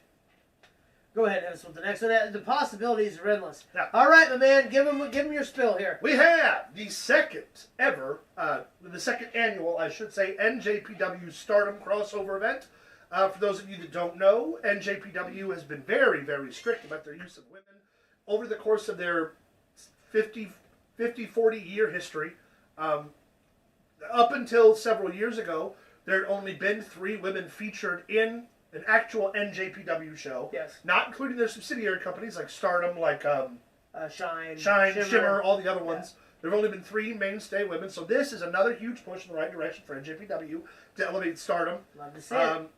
Go ahead, Evan, with the next one. The possibilities are endless. Yeah. All right, my man. Give him your spill here. We have the second ever, the second annual, I should say, NJPW Stardom crossover event. For those of you that don't know, NJPW has been very, very strict about their use of women over the course of their 40-year history. Up until several years ago, there had only been 3 women featured in an actual NJPW show. Yes. Not including their subsidiary companies like Stardom, like Shine, Shimmer, all the other ones. There have only been 3 mainstay women, so this is another huge push in the right direction for NJPW to elevate Stardom. Love to see it.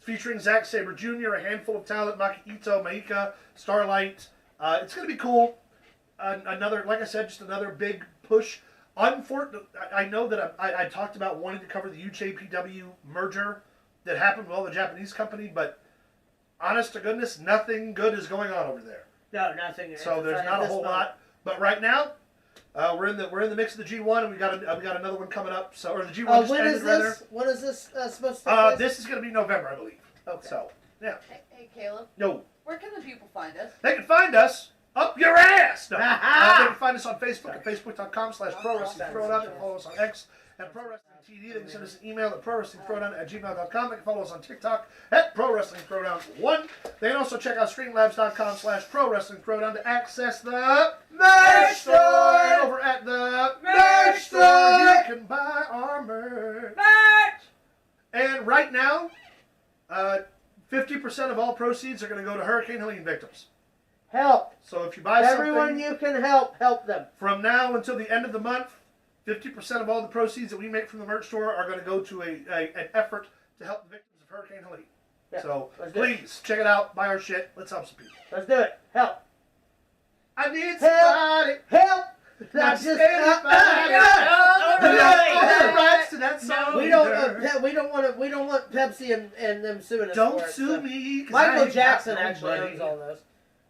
Featuring Zack Sabre Jr., a handful of talent, Maki Ito, Maika, Starlight. It's going to be cool. Another, like I said, just another big push. Unfortunately, I know that I talked about wanting to cover the UJPW merger that happened with all the Japanese company, but honest to goodness, nothing good is going on over there. No, nothing. So there's not a whole lot. But right now, we're in the mix of the G1, and we got another one coming up. So or the G1 just when ended, is rather. this? When is this supposed to take place? This is going to be November, I believe. Okay. So yeah, Hey, Caleb. no, Where can the people find us? they can find us up your ass. No. They can find us on Facebook at facebook.com/ProWrestlingThrowdown. They can follow us on X at ProWrestlingTD. They can send us an email at ProWrestlingThrowdown@gmail.com. They can follow us on TikTok at ProWrestlingThrowdown1. They can also check out StreamLabs.com/ProWrestlingThrowdown to access the merch store. Over at the merch store, you can buy our merch. And right now, 50% of all proceeds are going to go to Hurricane Helene victims. Help. So if you buy Everyone something you can help them. from now until the end of the month, 50% of all the proceeds that we make from the merch store are going to go to an effort to help the victims of Hurricane Helene. Yeah, So let's do it. please check it out, buy our shit. Let's help some people. Let's do it. Help. I need somebody. Help. Not Not just anybody. Rights to that song. we don't want Pepsi and them suing us. Don't for it, sue so. me. 'Cause I Michael ain't Jackson got no actually money. owns all those,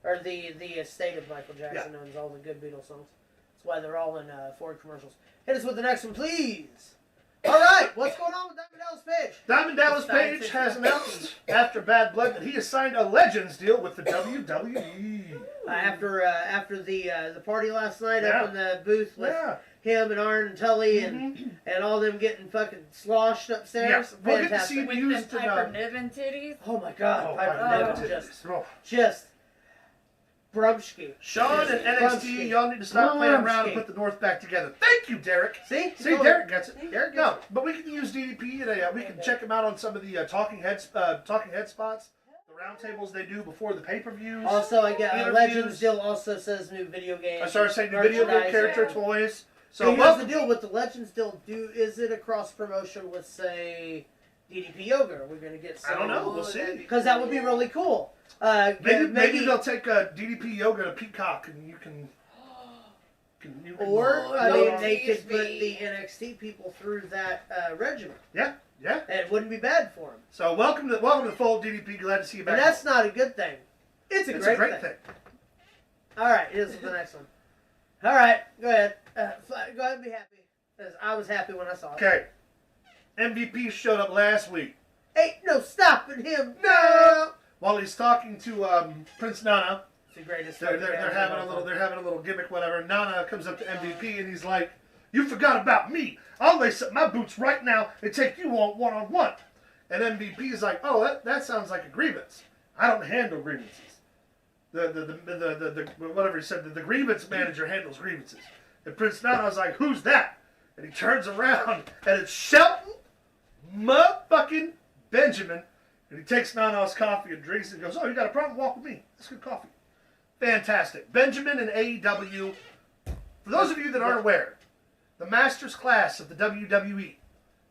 or the estate of Michael Jackson owns all the good Beatles songs. That's why they're all in Ford commercials. Hit us with the next one, please. All right, what's going on with Diamond Dallas Page? Diamond Dallas Page has announced after Bad Blood that he has signed a Legends deal with the WWE. After the party last night Yeah. up in the booth with Yeah. him and Arn and Tully and all them getting fucking sloshed upstairs. Yeah. We'll get to Fantastic. see With used them in, Piper Niven titties. Oh my God, Oh, Piper I Niven love it. just brumsky. Sean and NXT, y'all need to stop playing around and put the North back together. Thank you, Derek. See, Derek gets it. Derek gets No, but we can use DDP and we can check them out on some of the talking head spots, the roundtables they do before the pay-per-views. Also, I got interviews. Legends deal also says new video game. I started saying new video game merchandise. character toys. So So here's welcome. the deal with the Legends deal. Is it a cross promotion with say DDP Yoga? Are we gonna get some? I don't know. We'll see. Because that would be really cool. Maybe they'll take DDP Yoga to Peacock and you can Or Oh, I no, mean, they could please put be. the NXT people through that regimen, Yeah. and it wouldn't be bad for them. So welcome to the fold, DDP. Glad to see you back. And that's not a good thing. It's a great thing. All right, here's the next one. All right, go ahead. Go ahead and be happy. 'Cause I was happy when I saw it. Okay. MVP showed up last week. Ain't no stopping him. No. While he's talking to Prince Nana, It's the greatest. they're having a little gimmick, whatever. Nana comes up to MVP and he's like, "You forgot about me. I'll lace up my boots right now and take you on one-on-one." And MVP is like, "Oh, that sounds like a grievance. I don't handle grievances. The whatever he said, the grievance manager handles grievances." And Prince Nana was like, "Who's that?" And he turns around and it's Shelton motherfucking Benjamin. And he takes Nana's coffee and drinks it and goes, "Oh, you got a problem? Walk with me. That's good coffee." Fantastic. Benjamin and AEW For those of you that aren't aware, the Masters class of the WWE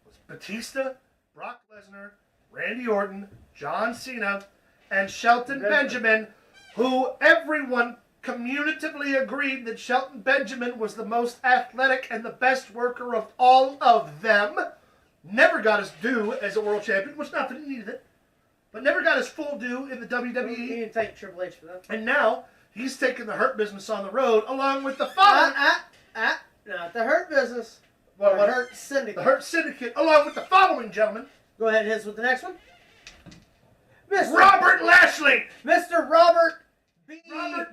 was Batista, Brock Lesnar, Randy Orton, John Cena, and Shelton Benjamin, who everyone communitively agreed that Shelton Benjamin was the most athletic and the best worker of all of them. Never got his due as a world champion, which not that he needed it, but never got his full due in the WWE. He didn't take Triple H for that. And now he's taking the Hurt Business on the road, along with the following. Not the Hurt Business. What, The Hurt Syndicate. The Hurt Syndicate, along with the following gentlemen. Go ahead and hit us with the next one. Mr. Robert Lashley. Mr. Robert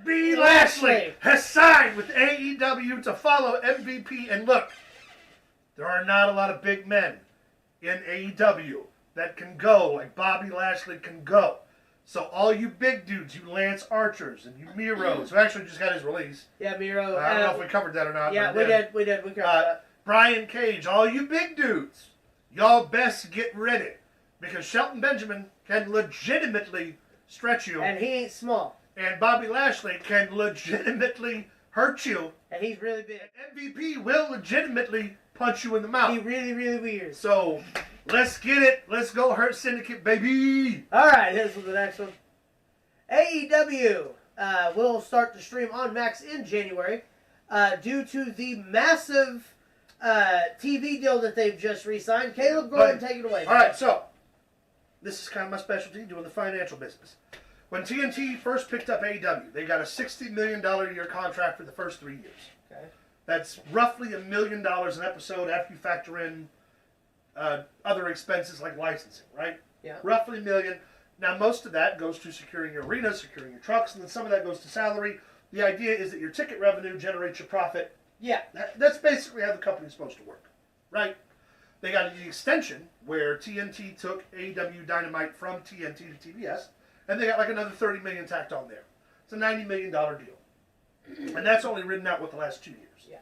B. Lashley has signed with AEW to follow MVP. And look, there are not a lot of big men in AEW that can go like Bobby Lashley can go. So all you big dudes, you Lance Archers and you Miros, who actually just got his release. Yeah, Miro. I don't know if we covered that or not. Yeah, but we did. We covered that. Brian Cage, all you big dudes, y'all best get ready. Because Shelton Benjamin can legitimately stretch you. And he ain't small. And Bobby Lashley can legitimately hurt you. And he's really big. And MVP will legitimately punch you in the mouth. He really, really weird. So, let's get it. Let's go Hurt Syndicate, baby. All right, here's the next one. AEW will start to stream on Max in January due to the massive TV deal that they've just re-signed. Caleb, go ahead and take it away. All right, so this is kind of my specialty, doing the financial business. When TNT first picked up AEW, they got a $60 million a year contract for the first 3 years. Okay. That's roughly $1 million an episode after you factor in other expenses like licensing, right? Yeah. Roughly $1 million. Now, most of that goes to securing your arenas, securing your trucks, and then some of that goes to salary. The idea is that your ticket revenue generates your profit. Yeah. That's basically how the company's supposed to work, right? They got the extension where TNT took AEW Dynamite from TNT to TBS, and they got like another $30 million tacked on there. It's a $90 million deal. And that's only ridden out with the last 2 years. Yeah.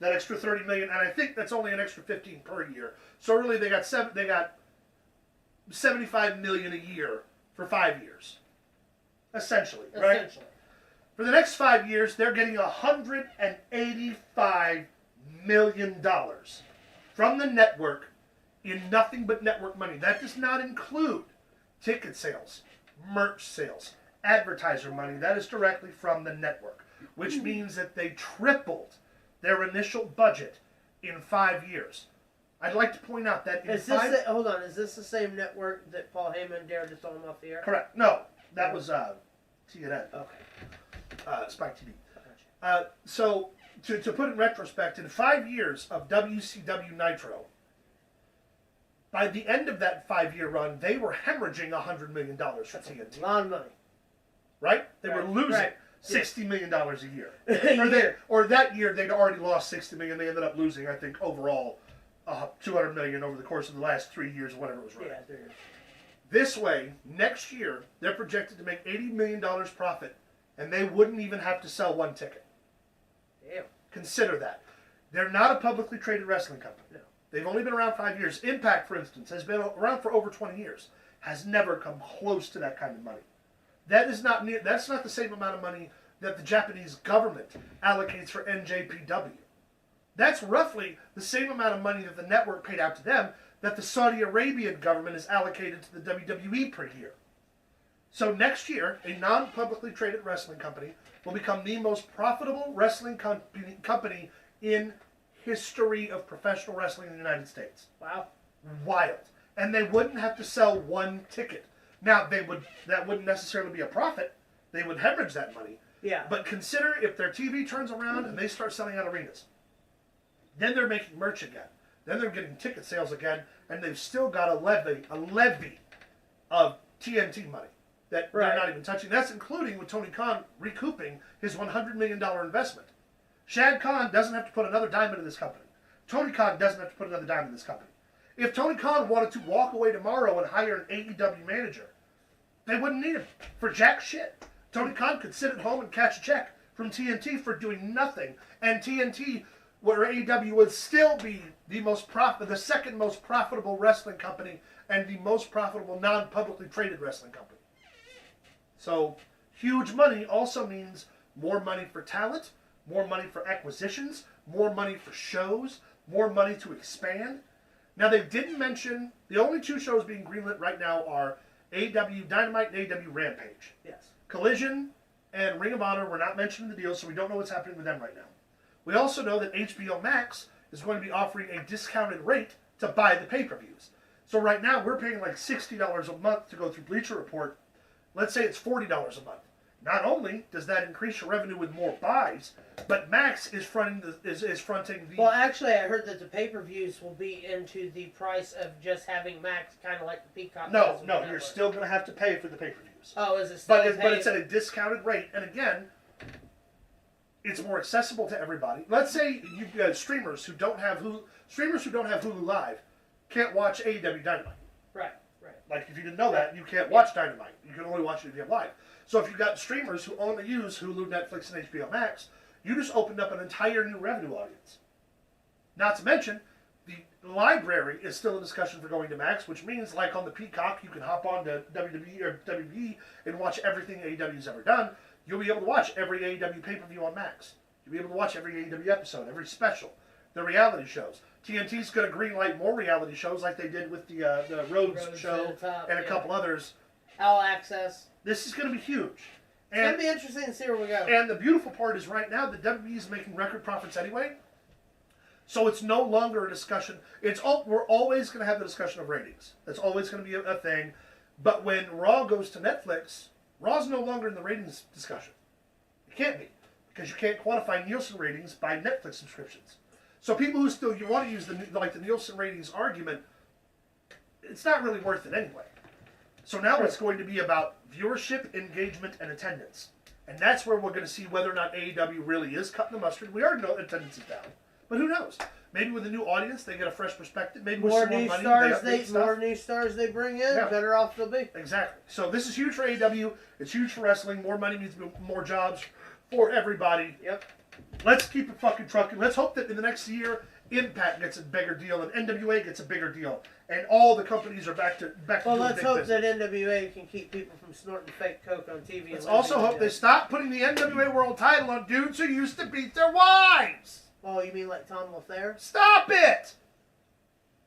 That extra $30 million, and I think that's only an extra 15 per year. So really, they got $75 million a year for 5 years, essentially, right? Essentially. For the next 5 years, they're getting $185 million from the network in nothing but network money. That does not include ticket sales, merch sales, advertiser money. That is directly from the network, which means that they tripled their initial budget in 5 years. I'd like to point out that in hold on, is this the same network that Paul Heyman dared to throw him off the air? Correct. No, that was CNN. Okay. Spike TV. So, to put in retrospect, in 5 years of WCW Nitro, by the end of that 5-year run, they were hemorrhaging $100 million for TNT. A lot of money. Right? They were losing $60 million a year. Or that year, they'd already lost $60 million. They ended up losing, I think, overall, $200 million over the course of the last 3 years, whatever it was running. Yeah, 3 years. This way, next year, they're projected to make $80 million profit, and they wouldn't even have to sell one ticket. Damn. Consider that. They're not a publicly traded wrestling company. No. They've only been around 5 years. Impact, for instance, has been around for over 20 years. Has never come close to that kind of money. That's not the same amount of money that the Japanese government allocates for NJPW. That's roughly the same amount of money that the network paid out to them that the Saudi Arabian government is allocated to the WWE per year. So next year, a non-publicly traded wrestling company will become the most profitable wrestling company in history of professional wrestling in the United States. Wow. Wild. And they wouldn't have to sell one ticket. Now, that wouldn't necessarily be a profit. They would hemorrhage that money. Yeah. But consider if their TV turns around and they start selling out arenas. Then they're making merch again. Then they're getting ticket sales again. And they've still got a levy of TNT money that they're not even touching. That's including with Tony Khan recouping his $100 million investment. Shad Khan doesn't have to put another dime into this company. Tony Khan doesn't have to put another dime in this company. If Tony Khan wanted to walk away tomorrow and hire an AEW manager, they wouldn't need him for jack shit. Tony Khan could sit at home and catch a check from TNT for doing nothing. And TNT, where AEW would still be the second most profitable wrestling company and the most profitable non-publicly traded wrestling company. So, huge money also means more money for talent, more money for acquisitions, more money for shows, more money to expand. Now, they didn't mention, the only two shows being greenlit right now are AEW Dynamite and AEW Rampage. Yes. Collision and Ring of Honor were not mentioned in the deal, so we don't know what's happening with them right now. We also know that HBO Max is going to be offering a discounted rate to buy the pay-per-views. So right now, we're paying like $60 a month to go through Bleacher Report. Let's say it's $40 a month. Not only does that increase your revenue with more buys, but Max is fronting the. Well, actually, I heard that the pay-per-views will be into the price of just having Max, kind of like the Peacock. No, does with you're network. still going to have to pay for the pay-per-views. Oh, is it still? But it's at a discounted rate, and again, it's more accessible to everybody. Let's say you've got streamers who don't have Hulu Live can't watch AEW Dynamite. Right. Like, if you didn't know that, you can't watch Dynamite. You can only watch it if you have Live. So if you've got streamers who only use Hulu, Netflix, and HBO Max, you just opened up an entire new revenue audience. Not to mention, the library is still in discussion for going to Max, which means, like on the Peacock, you can hop on to WWE or WB and watch everything AEW's ever done. You'll be able to watch every AEW pay-per-view on Max. You'll be able to watch every AEW episode, every special, the reality shows. TNT's going to greenlight more reality shows like they did with the Rhodes show to the Top, and a couple others. All Access. This is going to be huge. It's going to be interesting to see where we go. And the beautiful part is right now, the WWE is making record profits anyway. So it's no longer a discussion. We're always going to have the discussion of ratings. That's always going to be a thing. But when Raw goes to Netflix, Raw's no longer in the ratings discussion. It can't be. Because you can't quantify Nielsen ratings by Netflix subscriptions. So people who you want to use the Nielsen ratings argument, it's not really worth it anyway. So now it's going to be about viewership, engagement, and attendance. And that's where we're going to see whether or not AEW really is cutting the mustard. We already know attendance is down. But who knows? Maybe with a new audience, they get a fresh perspective. Maybe with More some more new money, stars, they update stuff. more new stars they bring in, Yeah. better off they'll be. Exactly. So this is huge for AEW. It's huge for wrestling. More money means more jobs for everybody. Yep. Let's keep it fucking trucking. Let's hope that in the next year, Impact gets a bigger deal and NWA gets a bigger deal, and all the companies are back to Well, doing let's big hope business. that NWA can keep people from snorting fake coke on TV. Let's and also living hope they together. stop putting the NWA World Title on dudes who used to beat their wives. Oh, you mean like Tom LaFleur? Stop it!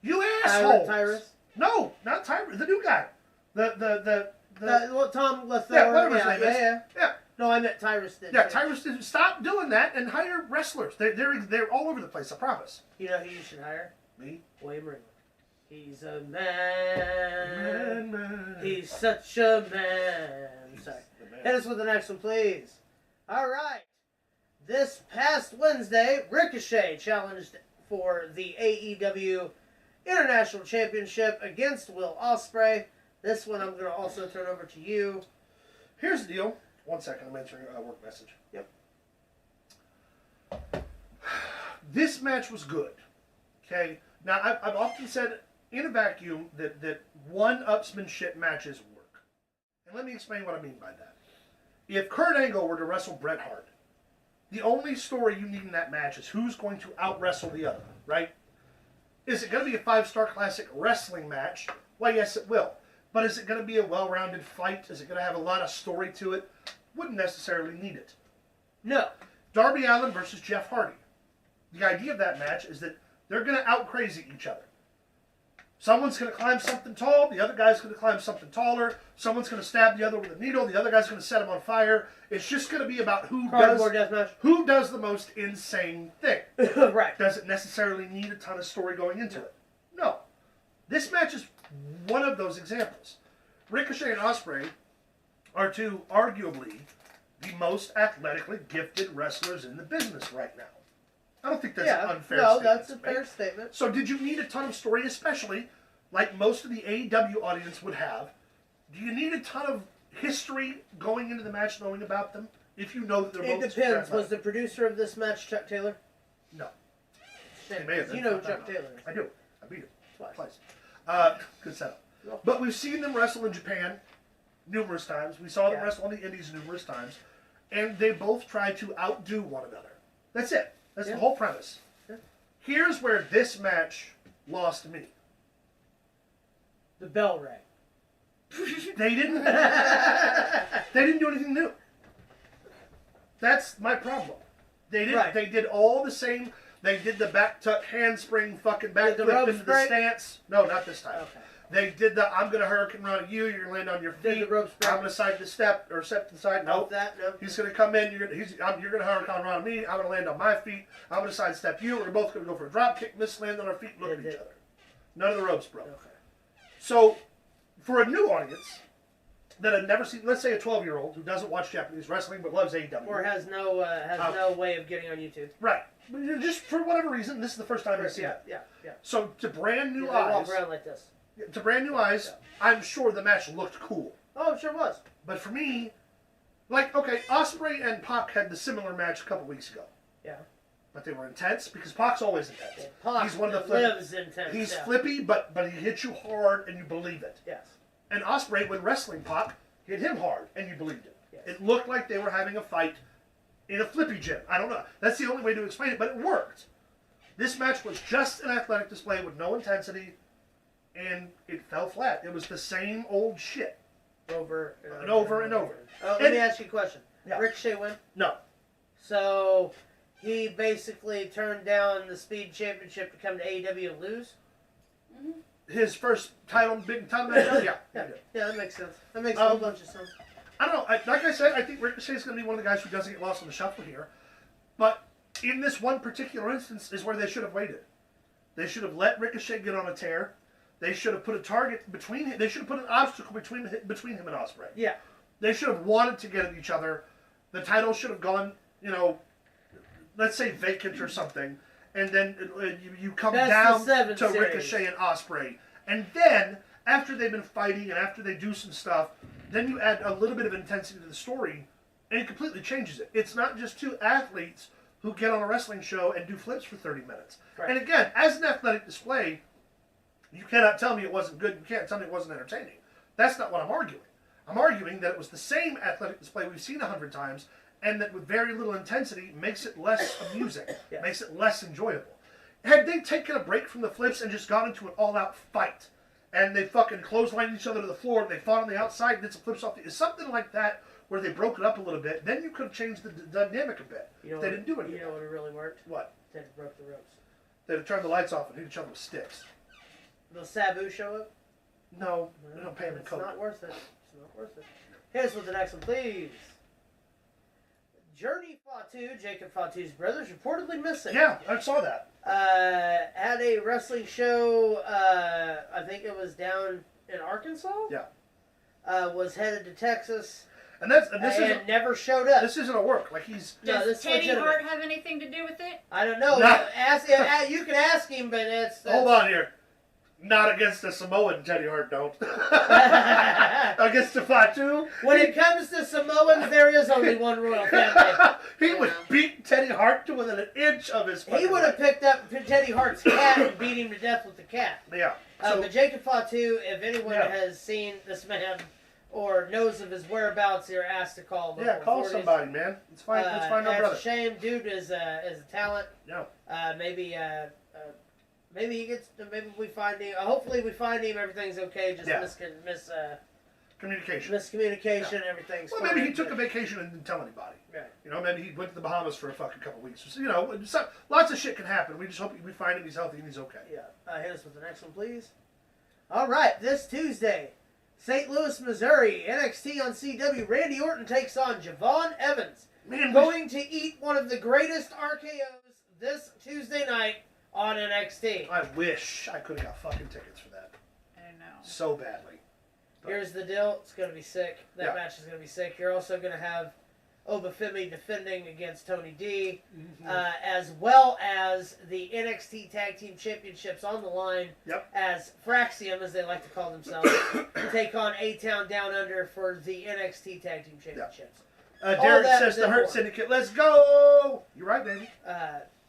You assholes! Tyrus? No, not Tyrus. The new guy. The Well, Tom LaFleur. yeah, whatever his name is. Yeah. Yeah. No, I meant Tyrus did. Yeah, too. Tyrus did. Stop doing that and hire wrestlers. They're all over the place. I promise. You know who you should hire? Me. William Regal. He's a man. Man. He's such a man. Sorry. The man. Hit us with the next one, please. All right. This past Wednesday, Ricochet challenged for the AEW International Championship against Will Ospreay. This one I'm going to also turn over to you. Here's the deal. 1 second, I'm answering a work message. Yep. This match was good. Okay? Now, I've often said in a vacuum that one-upsmanship matches work. And let me explain what I mean by that. If Kurt Angle were to wrestle Bret Hart, the only story you need in that match is who's going to out-wrestle the other, right? Is it going to be a 5-star classic wrestling match? Why, yes, it will. But is it going to be a well-rounded fight? Is it going to have a lot of story to it? Wouldn't necessarily need it. No. Darby Allin versus Jeff Hardy. The idea of that match is that they're going to out-crazy each other. Someone's going to climb something tall, the other guy's going to climb something taller, someone's going to stab the other with a needle, the other guy's going to set him on fire. It's just going to be about Cardboard deathmatch. who does the most insane thing. Right. Does it necessarily need a ton of story going into it? No. This match is one of those examples. Ricochet and Ospreay are two, arguably, the most athletically gifted wrestlers in the business right now. I don't think that's an unfair statement. No, that's a to fair make. statement. So did you need a ton of story, especially like most of the AEW audience would have? Do you need a ton of history going into the match knowing about them? If you know that they're It both... depends. Was the producer of this match Chuck Taylor? No. Shit, He may have been. you know I Chuck don't know. Taylor. I do. I beat him. Twice. Good setup. No. But we've seen them wrestle in Japan numerous times. We saw them Yeah. wrestle on the Indies numerous times. And they both try to outdo one another. That's it. That's Yeah. the whole premise. Yeah. Here's where this match lost me. The bell rang. They didn't do anything new. That's my problem. They did. Right. They did all the same. They did the back tuck handspring, fucking back Did the rope flip into the break? stance. No, not this time. Okay. They did the I'm gonna hurricane run at you. You're gonna land on your Did feet. the ropes break? I'm gonna side to step or step to the side. Nope. Nope. That no. He's gonna come in. You're gonna hurricane run on me. I'm gonna land on my feet. I'm gonna sidestep you. We're both gonna go for a drop kick, miss, land on our feet, and look at each other. None of the ropes broke. Okay. So, for a new audience that had never seen, let's say a 12-year-old who doesn't watch Japanese wrestling but loves AEW, Or has no way of getting on YouTube. right? Just for whatever reason, this is the first time I've seen Yeah, it. yeah. So, to brand new They walk eyes, around like this. I'm sure the match looked cool. Oh, it sure was. But for me, like, okay, Ospreay and Pac had the similar match a couple weeks ago. Yeah. But they were intense because Pac's always intense. Pac He's one of the lives intense. He's yeah. flippy, but he hits you hard and you believe it. Yes. And Ospreay, when wrestling Pac, hit him hard and you believed it. Yes. It looked like they were having a fight in a flippy gym. I don't know. That's the only way to explain it, but it worked. This match was just an athletic display with no intensity, and it fell flat. It was the same old shit. Over And over and over. Let me ask you a question. Yeah. Ricochet win? No. So he basically turned down the Speed Championship to come to AEW and lose? His first big title match? Yeah. Yeah, he did. yeah, that makes sense. That makes a whole bunch of sense. I don't know. Like I said, I think Ricochet is going to be one of the guys who doesn't get lost in the shuffle here. But in this one particular instance is where they should have waited. They should have let Ricochet get on a tear. They should have put a target between him. They should have put an obstacle between him and Ospreay. Yeah. They should have wanted to get at each other. The title should have gone, let's say vacant or something. And then you come down to series. Ricochet and Ospreay. And then, after they've been fighting and after they do some stuff, then you add a little bit of intensity to the story, and it completely changes it. It's not just two athletes who get on a wrestling show and do flips for 30 minutes. Right. And again, as an athletic display, you cannot tell me it wasn't good. You can't tell me it wasn't entertaining. That's not what I'm arguing. I'm arguing that it was the same athletic display we've seen 100 times, and that with very little intensity makes it less amusing, Yes. makes it less enjoyable. Had they taken a break from the flips and just gone into an all-out fight, and they fucking clotheslined each other to the floor, and they fought on the outside and did some flips off something like that, where they broke it up a little bit, then you could have changed the dynamic a bit. They didn't do anything. You know what really worked? What? They broke the ropes. They'd have turned the lights off and hit each other with sticks. Will Sabu show up? No, they don't pay him in It's coke. not worth it. It's not worth it. Hit us with the next one, please. Journey Fatu, Jacob Fatu's brothers, reportedly missing. Yeah, I saw that. At a wrestling show, I think it was down in Arkansas. Yeah. Was headed to Texas And this isn't never showed up. this isn't a work. Like he's No, Does this is Teddy legitimate. Hart have anything to do with it? I don't know. No. Ask, you can ask him, but it's hold on here. Not against the Samoan, Teddy Hart don't. Against the Fatu. When it comes to Samoans, there is only one royal family. He would beat Teddy Hart to within an inch of his fucking He would have life. picked up Teddy Hart's cat and beat him to death with the cat. Yeah. So, But Jacob Fatu, if anyone Yeah. has seen this man or knows of his whereabouts, you're asked to call the yeah, call authorities. somebody, man. It's fine. Let's find our That's brother. a shame. Dude is a talent. Yeah. Maybe he gets. Maybe we find him. Hopefully we find him. Everything's okay. Just Yeah. Communication. miscommunication. Everything's Well, fine. maybe he took a vacation and didn't tell anybody. Right. Maybe he went to the Bahamas for a fucking couple weeks. So, lots of shit can happen. We just hope we find him, he's healthy, and he's okay. Yeah. Hit us with the next one, please. All right. This Tuesday, St. Louis, Missouri, NXT on CW. Randy Orton takes on Javon Evans. Man, Going to eat one of the greatest RKOs this Tuesday night on NXT. I wish I could have got fucking tickets for that I don't know. so badly. But- Here's the deal. It's going to be sick. That Yeah. match is going to be sick. You're also going to have Obafemi defending against Tony D, as well as the NXT Tag Team Championships on the line. Yep. As Fraxium, as they like to call themselves, take on A-Town Down Under for the NXT Tag Team Championships. Derek that says and the more. Hurt Syndicate, let's go! You're right, baby.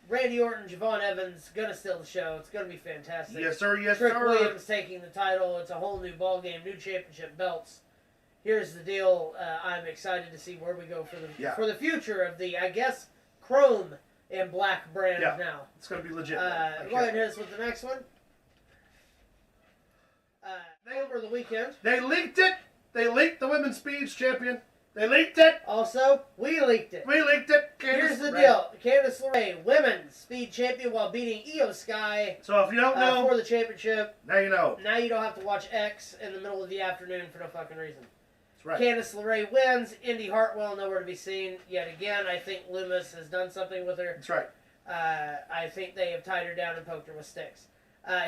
Randy Orton, Javon Evans, going to steal the show. It's going to be fantastic. Yes, sir, yes, Trick sir. Williams taking the title. It's a whole new ballgame, new championship belts. Here's the deal. I'm excited to see where we go for the future of the, I guess, Chrome and Black brand Yeah. now. It's going to be legit. Go ahead and hit us with the next one. Over the weekend. They leaked it. They leaked the Women's Speeds champion. They leaked it. Also, we leaked it. We leaked it. Here's the LeRae. deal. Candice LeRae, women's speed champion while beating Io Sky So if you don't know, for the championship. now you know. Now you don't have to watch X in the middle of the afternoon for no fucking reason. That's right. Candice LeRae wins. Indy Hartwell nowhere to be seen yet again. I think Loomis has done something with her. That's right. I think they have tied her down and poked her with sticks.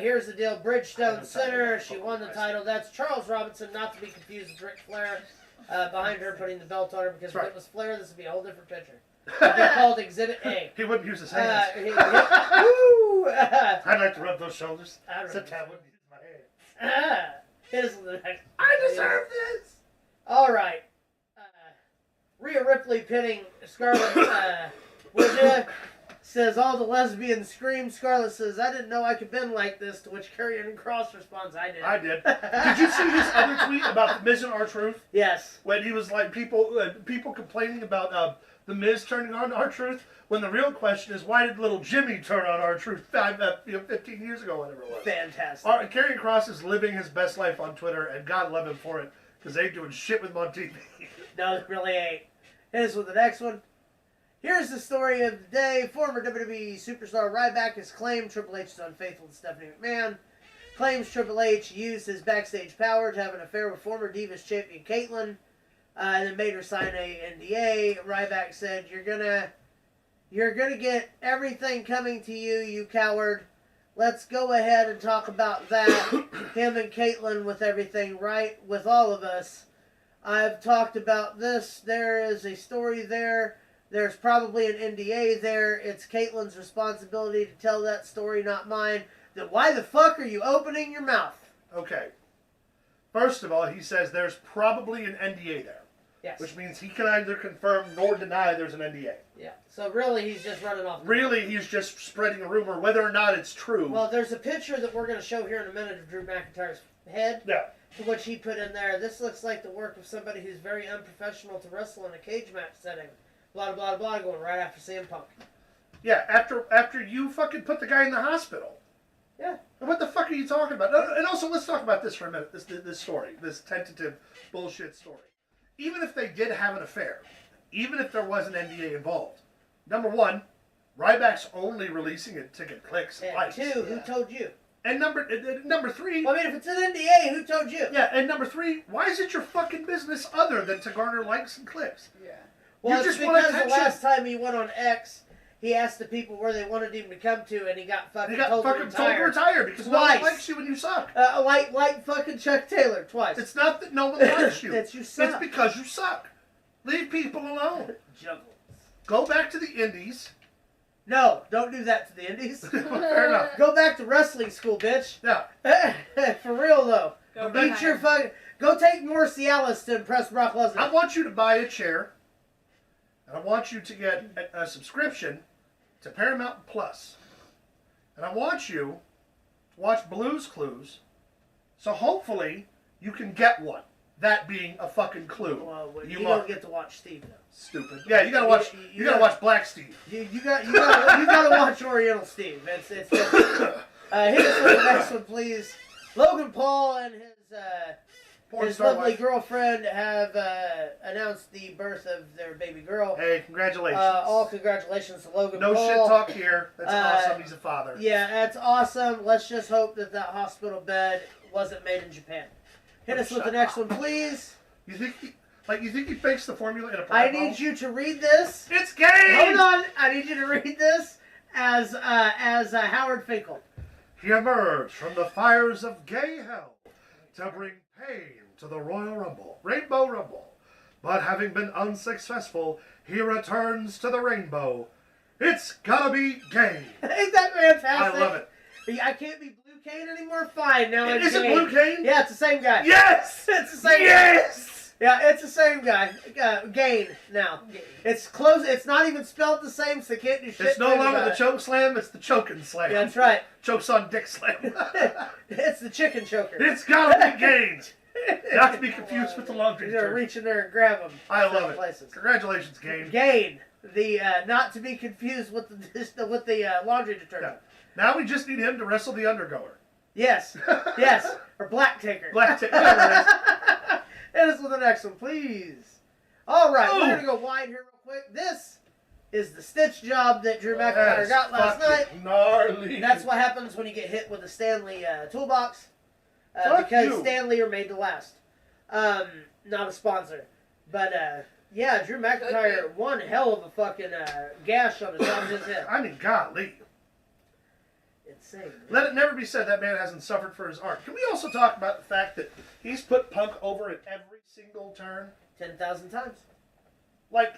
Here's the deal. Bridgestone Center. She won the title. That's Charles Robinson, not to be confused with Ric Flair. Behind her, putting the belt on her, because if it was Flair, this would be a whole different picture. It'd be called Exhibit A. He wouldn't use his hands. Woo! I'd like to rub those shoulders. Except I wouldn't use my hands. Here's the next. I deserve this. All right. Rhea Ripley pinning Scarlett. Would says all the lesbians scream. Scarlett says, "I didn't know I could bend like this." To which Karrion Kross responds, "I did." I did. Did you see his other tweet about the Miz and R-Truth? Yes. When he was like people complaining about the Miz turning on R-Truth, when the real question is, why did little Jimmy turn on R-Truth 15 years ago, whatever it was? Fantastic. Karrion Kross is living his best life on Twitter, and God love him for it, because they ain't doing shit with him on TV. No, it really ain't. Here's with the next one. Here's the story of the day. Former WWE superstar Ryback has claimed Triple H is unfaithful to Stephanie McMahon. Claims Triple H used his backstage power to have an affair with former Divas champion Caitlyn, and then made her sign a NDA. Ryback said, "You're gonna get everything coming to you, you coward. Let's go ahead and talk about that. Him and Caitlyn with everything right with all of us. I've talked about this. There is a story there. There's probably an NDA there. It's Caitlyn's responsibility to tell that story, not mine. Then why the fuck are you opening your mouth?" Okay. First of all, he says there's probably an NDA there. Yes. Which means he can neither confirm nor deny there's an NDA. Yeah. So really, he's just running off. Really, he's just spreading a rumor, whether or not it's true. Well, there's a picture that we're going to show here in a minute of Drew McIntyre's head. Yeah. To which he put in there, "This looks like the work of somebody who's very unprofessional to wrestle in a cage match setting." Blah, blah, blah, going right after CM Punk. Yeah, after you fucking put the guy in the hospital. Yeah. And what the fuck are you talking about? And also, let's talk about this for a minute, this story, this tentative bullshit story. Even if they did have an affair, even if there was an NDA involved, number one, Ryback's only releasing it to get clicks and And likes. two, who told you? And number three... Well, I mean, if it's an NDA, who told you? Yeah, and number three, why is it your fucking business other than to garner likes and clicks? Yeah. Well, You it's just want because the attention. last time he went on X, he asked the people where they wanted him to come to, and he got fucking You got told fucking to told to retire. retire because no one Twice. likes you when you suck. Like fucking Chuck Taylor, twice. It's not that no one likes you. It's you suck. It's because you suck. Leave people alone. Juggles. Go back to the indies. No, don't do that to the indies. Fair enough. Go back to wrestling school, bitch. Yeah. For real, though. Go Beat back. your fucking... Go take more Cialis to impress Brock Lesnar. I want you to buy a chair. And I want you to get a subscription to Paramount Plus. And I want you to watch Blue's Clues. So hopefully you can get one. That being a fucking clue. Well, you are don't get to watch Steve, though. stupid. Yeah, you gotta watch. You gotta watch Black Steve. You gotta watch Oriental Steve. It's hit us with the next one, please. Logan Paul and his lovely girlfriend have announced the birth of their baby girl. Hey, congratulations. All congratulations to Logan No Paul. shit talk here. That's awesome. He's a father. Yeah, that's awesome. Let's just hope that hospital bed wasn't made in Japan. Hit us with the next one, please. You think he fakes the formula in a I private need home? you to read this. It's gay. Hold on. I need you to read this as Howard Finkel. He emerged from the fires of gay hell to bring pain to the Rainbow Rumble. But having been unsuccessful, he returns to the rainbow. It's gotta be gay. Ain't that fantastic? I love it. I can't be Blue Cane anymore? Fine, now Is it's it Kane. Blue Cane? Yeah, it's the same guy. Yes! It's the same Yes! guy. Yeah, it's the same guy. Gain now. It's close. It's not even spelled the same, so they can't do shit. It's no longer about the it. choke slam, it's the choking slam. Yeah, that's right. Chokes on dick slam. It's the chicken choker. It's gotta be Gain. Not to be confused with the laundry You're gonna detergent. reach in there and grab them. I love it. Places. Congratulations, Gain. Gain. The not to be confused with the laundry detergent. Yeah. Now we just need him to wrestle the Undergoer. Yes. Yes. Or Black Taker. Black Taker. Whatever it is. Hit us with the next one, please. All right, Ooh. we're going to go wide here real quick. This is the stitch job that Drew McIntyre got last night. Gnarly. That's what happens when you get hit with a Stanley toolbox. Fuck Because you. Stanley are made to last. Not a sponsor. But, yeah, Drew McIntyre, one hell of a fucking gash on his head. I mean, golly. Insane. Let it never be said that man hasn't suffered for his art. Can we also talk about the fact that he's put Punk over at every single turn? 10,000 times. Like,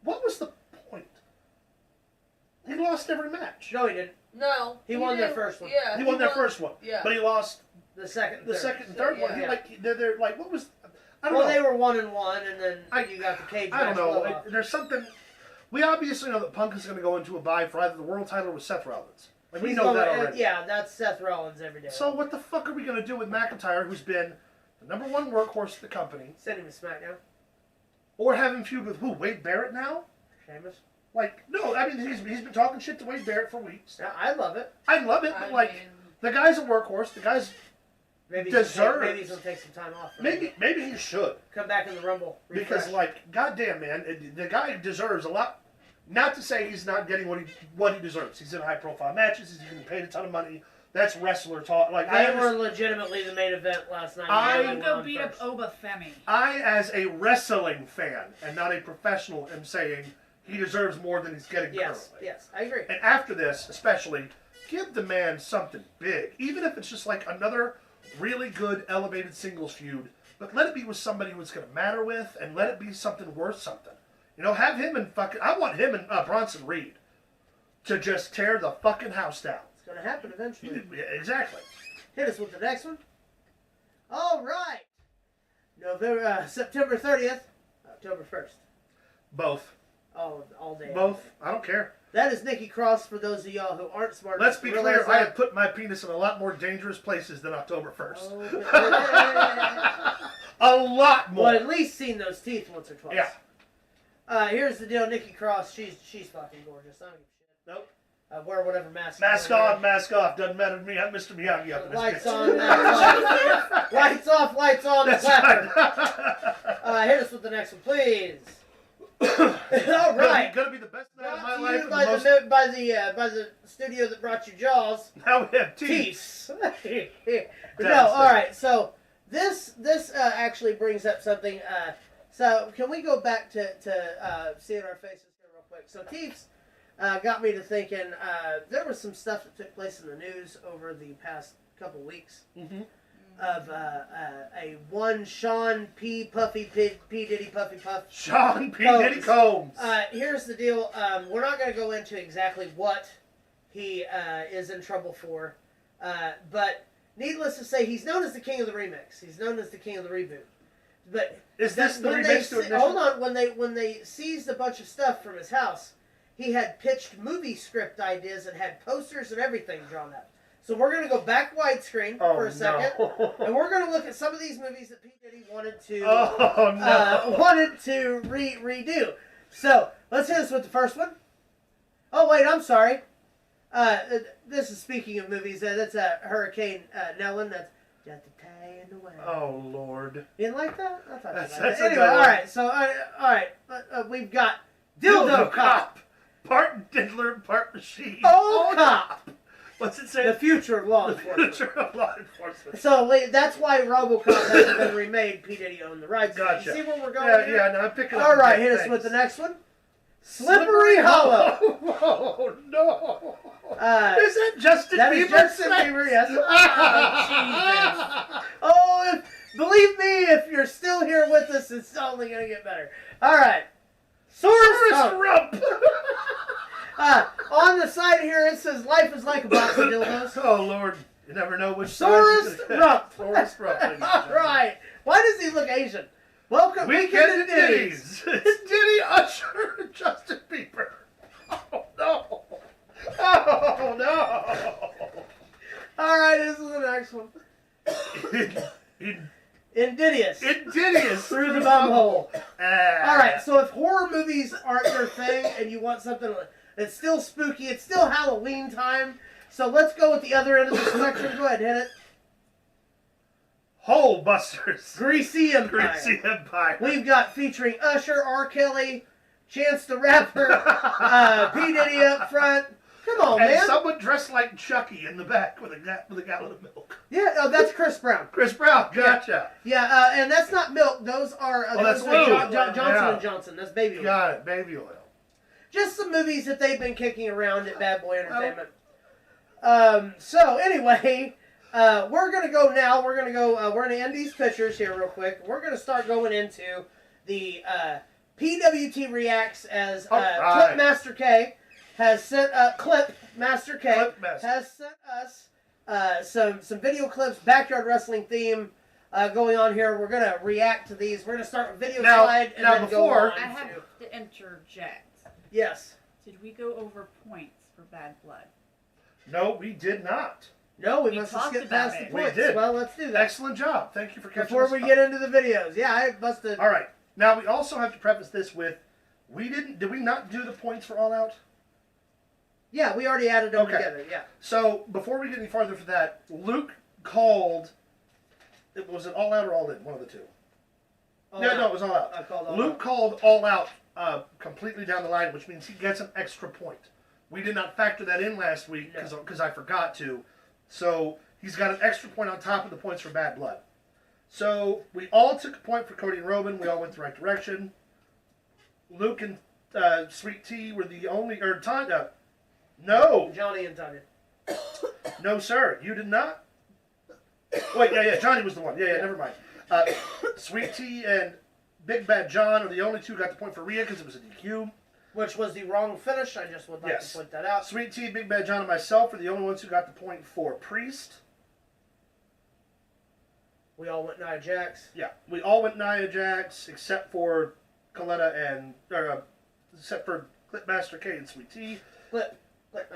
what was the point? He lost every match. No, he didn't. No. He won their didn't. first one. Yeah. He won their first one. Yeah. But he lost The second, the third. second and third one. Yeah. He, like, they're like, what was... I don't Well, know. they were 1-1, and then you got the cage I match. don't know. blow off. There's something... We obviously know that Punk is going to go into a bye for either the world title or Seth Rollins. Like, we He's know going- that already. Yeah, that's Seth Rollins every day. So what the fuck are we going to do with McIntyre, who's been the #1 workhorse of the company, Send him to SmackDown. or have him feud with who? Wade Barrett now? Sheamus. Like, no, I mean, he's been talking shit to Wade Barrett for weeks. Yeah, I love it. I love it, but like, the guy's a workhorse. The guy's Maybe Deserves. Maybe he's gonna take some time off. maybe he should, Come back in the Rumble. because refresh. like, goddamn man, the guy deserves a lot. Not to say he's not getting what he deserves. He's in high profile matches. He's getting paid a ton of money. That's wrestler talk. Like, They were legitimately the main event last night. I I would go beat up first. Oba Femi. I, as a wrestling fan and not a professional, am saying he deserves more than he's getting Yes, currently. yes, I agree. And after this, especially, give the man something big. Even if it's just like another really good elevated singles feud, but let it be with somebody who it's going to matter with, and let it be something worth something. You know, have him and fucking... I want him and Bronson Reed to just tear the fucking house down. It's gonna happen eventually. Yeah, exactly. Hit us with the next one. All right. September 30th, October 1st. Both. All day. Both. I don't care. That is Nikki Cross for those of y'all who aren't smart. Let's enough be to realize clear, I that. have put my penis in a lot more dangerous places than October 1st. Oh, A lot more. well, at least seen those teeth once or twice. Yeah. Here's the deal, Nikki Cross. She's fucking gorgeous. I don't give a shit. Nope. Wear whatever mask. Mask you wanna on, mask off. Doesn't matter to me. I'm Mr. Miyagi up in wear. this Lights bitch. on, lights off. Lights on. That's Clapper. right. Hit us with the next one, please. All right. Gonna be the best night of my Brought to life. you and by the the, by the studio that brought you Jaws. Now we have teeth. Teeth. No, Devastating. all right. So this actually brings up something. So can we go back to seeing our faces here real quick? So Teefs got me to thinking. There was some stuff that took place in the news over the past couple weeks Mm-hmm. of a one Sean P. Puffy P. Diddy Puffy Puff. Sean P. Combs. Diddy Combs. Here's the deal. We're not going to go into exactly what he is in trouble for, but needless to say, he's known as the king of the remix. He's known as the king of the reboot. But Is this the when remix to they, Ignition? hold on, when they seized a bunch of stuff from his house, he had pitched movie script ideas and had posters and everything drawn up. So we're going to go back widescreen for a second, no. and we're going to look at some of these movies that P. Diddy wanted to Oh, no. redo. So let's hit us with the first one. Oh wait, I'm sorry. This is speaking of movies. That's Hurricane Nellen. That's got the tie in the way. Oh, Lord. You didn't like that? I thought That's- you liked that's it. a Anyway, good all one. right. So all right, we've got Dildo Cop. Part diddler, part machine. Oh, cop. What's it say? The future of law The enforcement. future of law enforcement. So that's why RoboCop hasn't been remade. P. Diddy owned the rights. Gotcha. You see where we're going Yeah, here? yeah, no, I'm picking up. All right, the hit us things. with the next one. Slippery Hollow. Oh, no. Is that Justin That Bieber? is Justin Bieber, yes. Oh, believe me, if you're still here with us, it's only going to get better. All right. Source Rump. on the side here, it says life is like a box of dildos. Oh, Lord. You never know which Source Rump. Source Rump. ladies and All gentlemen. right. Why does he look Asian? Welcome Weekend to at Diddy's. It's Diddy, Usher, and Justin Bieber. Oh, no. Oh, no. All right, this is the next one. Insidious. Insidious Through the bum hole. Ah. All right, so if horror movies aren't your thing and you want something that's still spooky, it's still Halloween time, so let's go with the other end of the spectrum. Go ahead, hit it. Hole Busters. Greasy Empire. Greasy Empire. We've got featuring Usher, R. Kelly, Chance the Rapper, P. Diddy up front. Come on, and man. someone dressed like Chucky in the back with a gallon of milk. Yeah, oh, that's Chris Brown. Chris Brown, gotcha. Yeah, and that's not milk. Those are that's those are lube. Johnson Yeah. and Johnson. That's baby oil. Got it, baby oil. Just some movies that they've been kicking around at Bad Boy Entertainment. So anyway, we're gonna go now. We're gonna end these pictures here real quick. We're gonna start going into the PWT reacts as right. Clipmaster K has sent Clipmaster K Clipmaster. has sent us some video clips, backyard wrestling theme. Going on here, we're gonna react to these. We're gonna start with video slide and then go on. I have to interject. Yes. Did we go over points for Bad Blood? No, we did not. No, we We must have talked skipped about past the it. We points. did. Well, let's do that. Excellent job. Thank you for catching Before us we up. get into the videos. Yeah, I must have. All right. Now we also have to preface this with, did we not do the points for All Out? Yeah, we already added them Okay. together. Yeah. So before we get any farther for that, Luke called. Was it All Out or All In? One of the two. All No, out. it was All Out. I called all Luke out. called All Out completely down the line, which means he gets an extra point. We did not factor that in last week because I forgot to. So he's got an extra point on top of the points for Bad Blood. So we all took a point for Cody and Robin. We all went the right direction. Luke and Sweet Tea were the only, or Tanya. No, Johnny and Tanya. no, sir, you did not. Wait, yeah, Johnny was the one. Yeah, never mind. Sweet Tea and Big Bad John are the only two who got the point for Rhea because it was a DQ. Which was the wrong finish. I just would like Yes. to point that out. Sweet Tea, Big Bad John, and myself are the only ones who got the point for Priest. We all went Nia Jax. Yeah, we all went Nia Jax except for Coletta and, except for Clipmaster K and Sweet Tea. Clipmaster.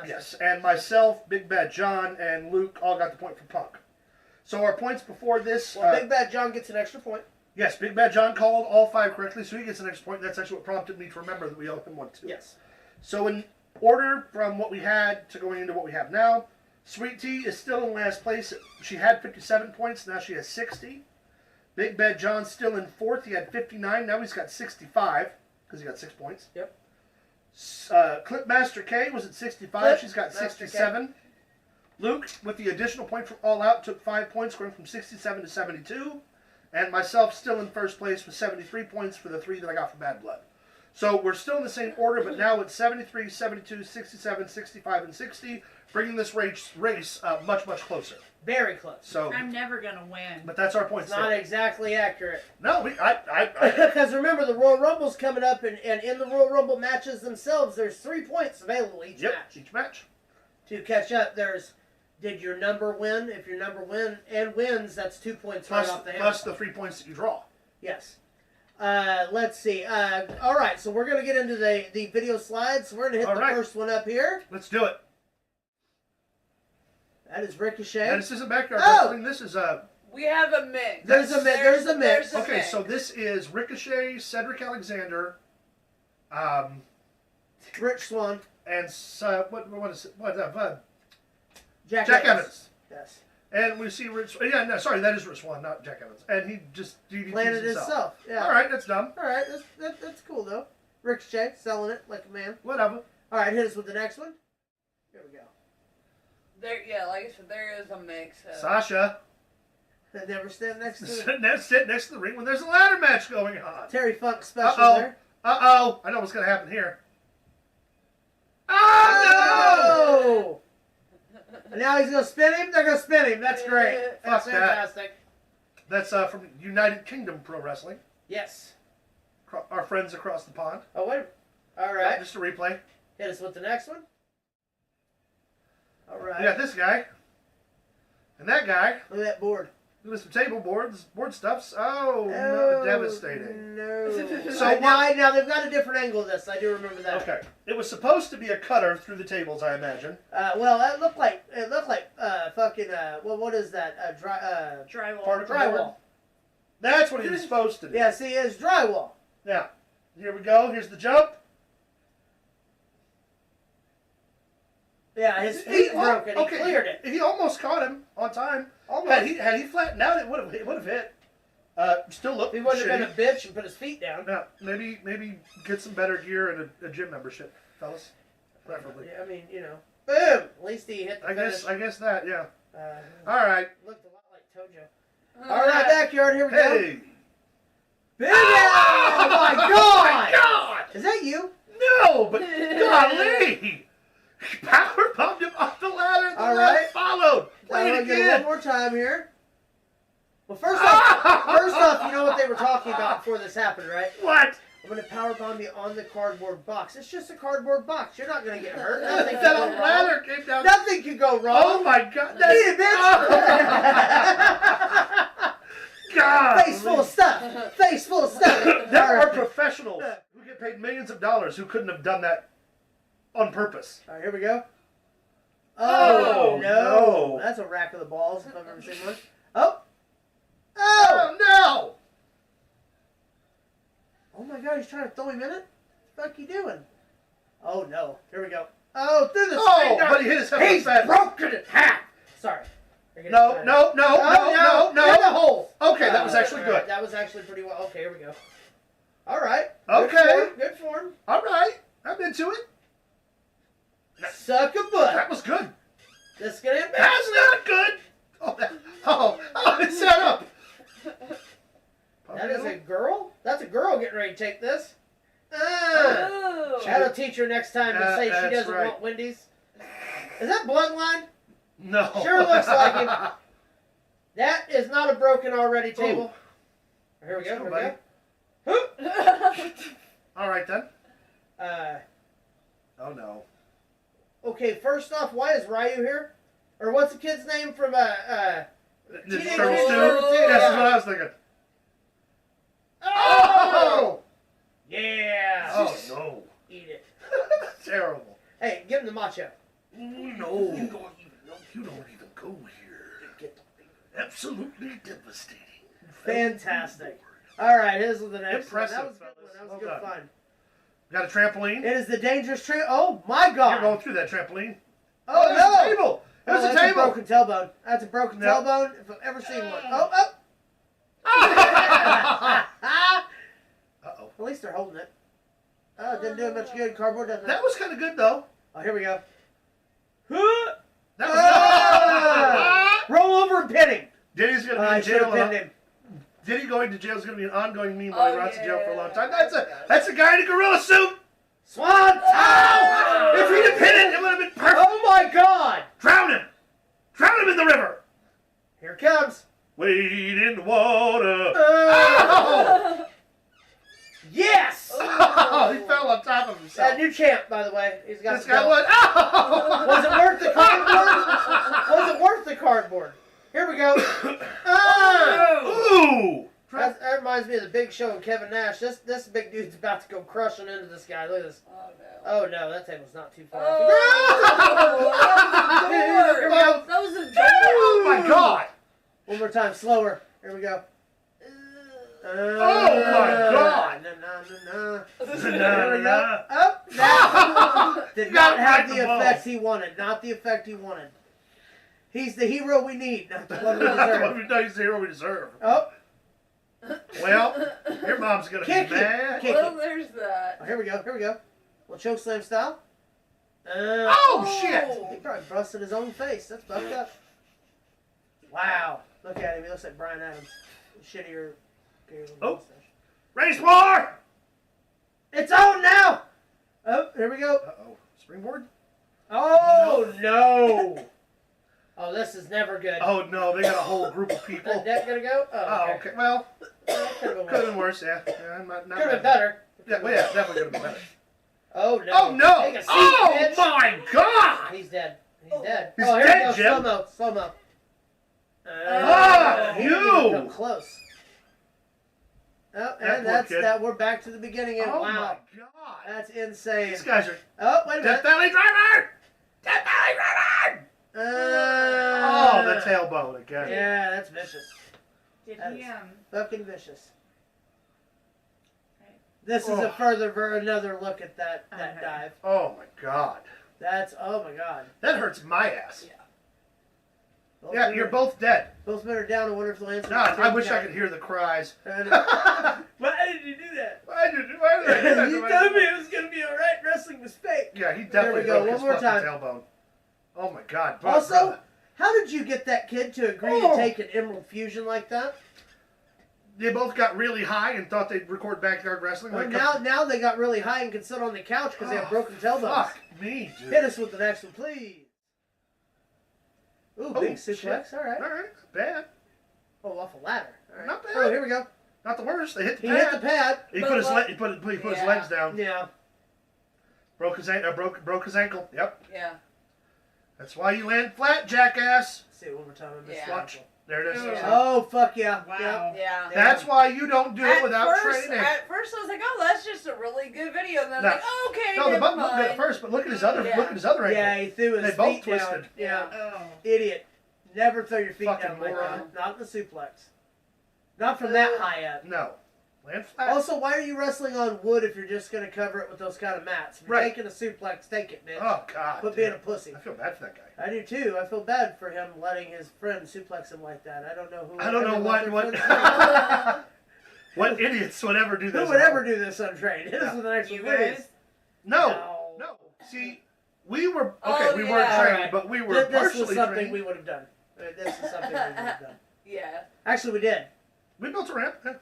Yes, and myself, Big Bad John, and Luke all got the point for Punk. So our points before this. Well, Big Bad John gets an extra point. Yes, Big Bad John called all 5 correctly, so he gets an extra point. That's actually what prompted me to remember that we owe him one too. Yes. So in order from what we had to going into what we have now, Sweet Tea is still in last place. She had 57 points. Now she has 60. Big Bad John's still in 4th. He had 59. Now he's got 65 because he got 6 points. Yep. Clipmaster K was at 65. She's got 67. Luke, with the additional point from All Out, took 5 points, going from 67 to 72. And myself still in first place with 73 points for the 3 that I got from Bad Blood. So we're still in the same order, but now it's 73, 72, 67, 65, and 60, bringing this race much, much closer. Very close. So, I'm never gonna win. but that's our points. It's not exactly accurate. No, I Because remember, the Royal Rumble's coming up, and in the Royal Rumble matches themselves, there's 3 points available each match. Each match. To catch up, did your number win? If your number wins, that's 2 points right off the hand. Plus the 3 points that you draw. Yes. Let's see. All right, so we're going to get into the video slides. So we're going to hit the first one up here. Let's do it. That is Ricochet. And this isn't backyard wrestling. This is We have a mix. There's a mix. Okay, so this is Ricochet, Cedric Alexander, Rich Swann, and what is it? Jack Evans. Yes. And we see Rich. Yeah, no, sorry, that is Rich Swann, not Jack Evans. And he just DDTs Planted himself. himself. Yeah. All right, that's dumb. All right, that's cool though. Ricochet selling it like a man. Whatever. All right, hit us with the next one. Here we go. Yeah, like I said, there is a mix. Sasha. That never stand next to Sit next to the ring when there's a ladder match going on. Terry Funk special there. Uh-oh. I know what's going to happen here. Oh, no! And now he's going to spin him? They're going to spin him. That's great. That's Fuck that. fantastic. That's from United Kingdom Pro Wrestling. Yes. Our friends across the pond. Oh, wait. All right. Just a replay. Hit us with the next one. All right. We got this guy. And that guy. Look at that board. With some table boards, board stuffs. Oh, no, devastating. No. So now they've got a different angle of this. I do remember that. Okay. It was supposed to be a cutter through the tables, I imagine. Well, it looked like fucking what is that? Drywall. Particle Drywall. board? That's what he was supposed to do. Yeah, see, it's drywall. Now, here we go. Here's the jump. Yeah, his feet broke and he cleared it. He almost caught him on time. Almost. Had he flattened out, it would have hit. Still looked. He wouldn't have been a bitch and put his feet down. Yeah, maybe get some better gear and a gym membership, fellas. Preferably. Yeah, I mean, boom. At least he hit the finish. I guess that. Yeah. All right. Looked a lot like Tojo. All right, backyard. Here we go. Hey. Big oh my God! God! Is that you? No, but golly! Power bumped him off the ladder. All right. Followed. Play it Get it again. one more time here. Well, first off, you know what they were talking about before this happened, right? What? I'm gonna powerbomb you on the cardboard box. It's just a cardboard box. You're not gonna get hurt. Nothing That can go ladder wrong. came down. Nothing can go wrong. Oh my God! Eat it, bitch! God! Face full of stuff. Face full of stuff. There are professionals who get paid millions of dollars who couldn't have done that on purpose. All right, here we go. Oh, no. That's a rack of the balls if I've ever seen one. Oh. Oh no! Oh my God, he's trying to throw him in it? What the fuck you doing? Oh no. Here we go. Oh, through the screen. But he hit his head. He's broken in half. Sorry. No. In the hole. Okay, that was actually All good. right, that was actually pretty well. Okay, here we go. All right. Okay. Good form. All right, I'm into it. Suck a butt. That was good. This is gonna embarrass. That's not good. Oh, it's set up. That is a girl? That's a girl getting ready to take this. Oh. That'll teach her next time to say she That's doesn't right. want Wendy's. Is that bloodline? No. Sure looks like him. That is not a broken already table. Here we go. Let's Here go, we go. All right then. Oh no. Okay, first off, why is Ryu here? Or what's the kid's name from The Teenage Turtle Mutant Stew? Ninja Turtles. That's what I was thinking. Oh! Yeah. Oh no. Eat it. Terrible. Hey, give him the macho. No. You don't even go here. Absolutely devastating. Fantastic. All right, here's the next Impressive, one. That was good. fellas. That was Well good done. fun. Got a trampoline? It is the dangerous tree. Oh my You're God! going through that trampoline. Oh there's no! a table. There's That's a table. a broken tailbone. That's a broken Yep. tailbone if I've ever seen one. Oh. Uh-oh. At least they're holding it. Oh, it didn't do it much good. Cardboard doesn't. That was kind of good though. Oh, here we go. That Ah! was Roll over and pin him. Diddy's gonna be I in should have jail. pinned him. Diddy going to jail is gonna be an ongoing meme while he Oh, rots in jail for a long yeah. time. That's a guy in a gorilla suit. Swan. Oh! If he'd have pinned it, it would have been perfect. Oh my God! Drown him. Drown him in the river. Here it comes. Wade in the water. Oh! Yes! Oh, he fell on top of himself. That new champ, by the way. He's got This the guy belt. was. Oh! Was it worth the cardboard? Was it worth the cardboard? Here we go. Ah! Ooh! That reminds me of the Big Show and Kevin Nash. This big dude's about to go crushing into this guy. Look at this. Oh no, that table's not too far. Oh, Here we go. that was a door. Oh my God! One more time, slower. Here we go. Oh my God! There we go. Oh, that did not have the balls. effect he wanted. Not the effect he wanted. He's the hero we need, not the one we deserve. He's the hero we deserve. Oh, Well, your mom's gonna Kick be it. mad. Kick Well, there's that. here we go. Here we go. Well, choke slam style. Oh shit! He probably busted his own face. That's fucked up. Wow. Look at him. He looks like Brian Adams. Shittier. Oh. Race war! It's on now. Oh, here we go. Uh-oh. Springboard? Oh no. Oh, this is never good. Oh no, they got a whole group of Is people. that gonna go? Oh, okay. Well, Could have could have been worse, yeah. Not Could have been better. Yeah, well, yeah, definitely could have been better. Oh no. Oh no! Take a seat, Oh bitch. my God! He's dead. He's dead. He's oh, here dead, we go. Jim. Slow mo. Slow mo. Ah, he you. didn't even come close. Oh, That and poor that's kid. that. We're back to the beginning. And Oh wow, my God! that's insane. These guys are Oh, wait a Death minute. Valley Driver! Death Valley Driver! Oh, the tailbone again. Yeah, that's vicious. Did That he, is- Fucking vicious. This is Oh. a further another look at that Okay. dive. Oh my God! That's, oh my God. That hurts my ass. Yeah. Both Yeah, men you're are- both dead. Both men are down. I wonder if the answer. God, I wish I could hear the cries. Why did you do that? Why did I do that? You told me it was going to be alright. Wrestling was fake. Yeah, he There we definitely go, broke his one more fucking time. tailbone. Oh my God. Also, how did you get that kid to agree Oh. to take an Emerald Fusion like that? they both got really high and thought they'd record backyard wrestling. Well, Like now they got really high and can sit on the couch because they have broken tailbones. Fuck me, dude. Hit us with the next one, please. Ooh, Oh, big shit. suplex. All right. All right, bad. Oh, off a ladder. All right. Not bad. Oh, here we go. Not the worst. They hit the He pad. hit the pad. He But put his what- he put his Yeah. legs down. Yeah. Broke his ankle. Yep. Yeah. That's why you land flat, jackass. Say it one more time. I missed Yeah. the Watch. ankle. There it is. Yeah. Oh, fuck yeah. Wow. Yeah. Yeah. That's why you don't do it without training. At first, I was like, "Oh, that's just a really good video." And then No. I'm like, "Oh, "Okay, No, the never button looked good mind." at first, but look at his other Yeah. look at his other ankle. Yeah, he threw his They both feet down. twisted. Yeah. Oh. Idiot. Never throw your feet Fucking down like moron. that. Not in the suplex. Not from that high up. No. Land flat. Also, why are you wrestling on wood if you're just going to cover it with those kind of mats? If you're Right. taking a suplex, take it, bitch. Oh God. Quit dude. being a pussy. I feel bad for that guy. I do too. I feel bad for him letting his friend suplex him like that. I don't know who. I don't know ever what let their what friends what idiots would ever do do this. Who would ever do this untrained? Hit us with the next You one, please. guys? No. No. See, we were okay. Oh, we yeah. weren't trained, Alright. but we were This was partially something trained. we would have done. This is something we would have done. Yeah. Actually, we did. We built a ramp. Yeah.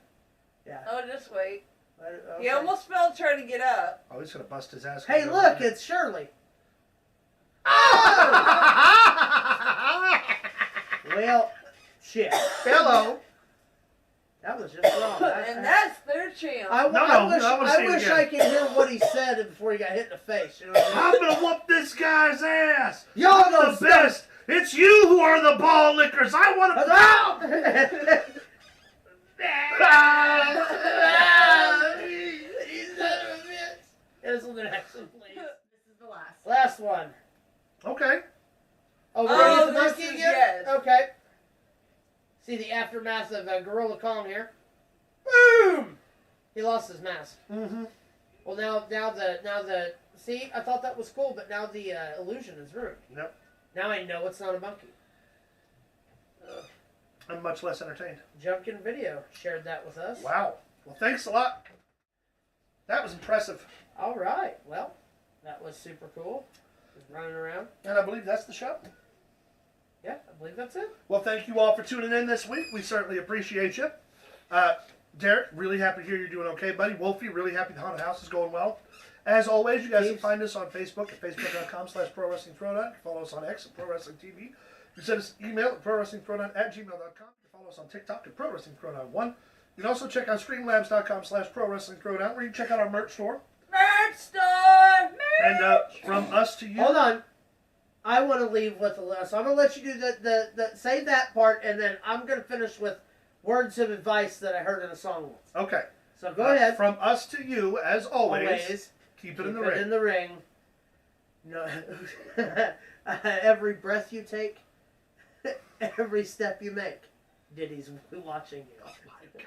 Yeah. Oh, just wait. Okay. He almost fell trying to get up. Oh, he's gonna bust his ass. Hey, look! It's Shirley. Well, shit. Hello. That was just wrong. And that's their champ. I wanna see it wish again. I could hear what he said before he got hit in the face. You know what I mean? I'm gonna whoop this guy's ass. Y'all I'm know the best. It's you who are the ball lickers. I want to. Here's the next one, please. This is the last. Last one. Okay. Oh, we're Oh, gonna get the this monkey is again? yes. Okay. See the aftermath of Gorilla Kong here. Boom! He lost his mask. Mm-hmm. Well, now the see, I thought that was cool, but now the illusion is ruined. Yep. Now I know it's not a monkey. I'm much less entertained. Junkin Video shared that with us. Wow. Well, thanks a lot. That was impressive. All right. Well, that was super cool. Just running around. And I believe that's the show. Yeah, I believe that's it. Well, thank you all for tuning in this week. We certainly appreciate you. Derek, really happy to hear you're doing okay, buddy. Wolfie, really happy the haunted house is going well. As always, you guys can Peace. find us on Facebook at facebook.com/ProWrestlingThrowdown. You can follow us on X at ProWrestlingTV. You can send us an email at ProWrestlingThrowdown@gmail.com. You can follow us on TikTok at ProWrestlingThrowdown1. You can also check out StreamLabs.com/ProWrestlingThrowdown, where you can check out our merch store. Merch store. And from us to you. Hold on. I want to leave with a list. So I'm going to let you do the say that part, and then I'm going to finish with words of advice that I heard in a song once. Okay. So go ahead. From us to you, as always, keep it in the ring. In the ring. No, every breath you take, every step you make, Diddy's watching you. Oh my God.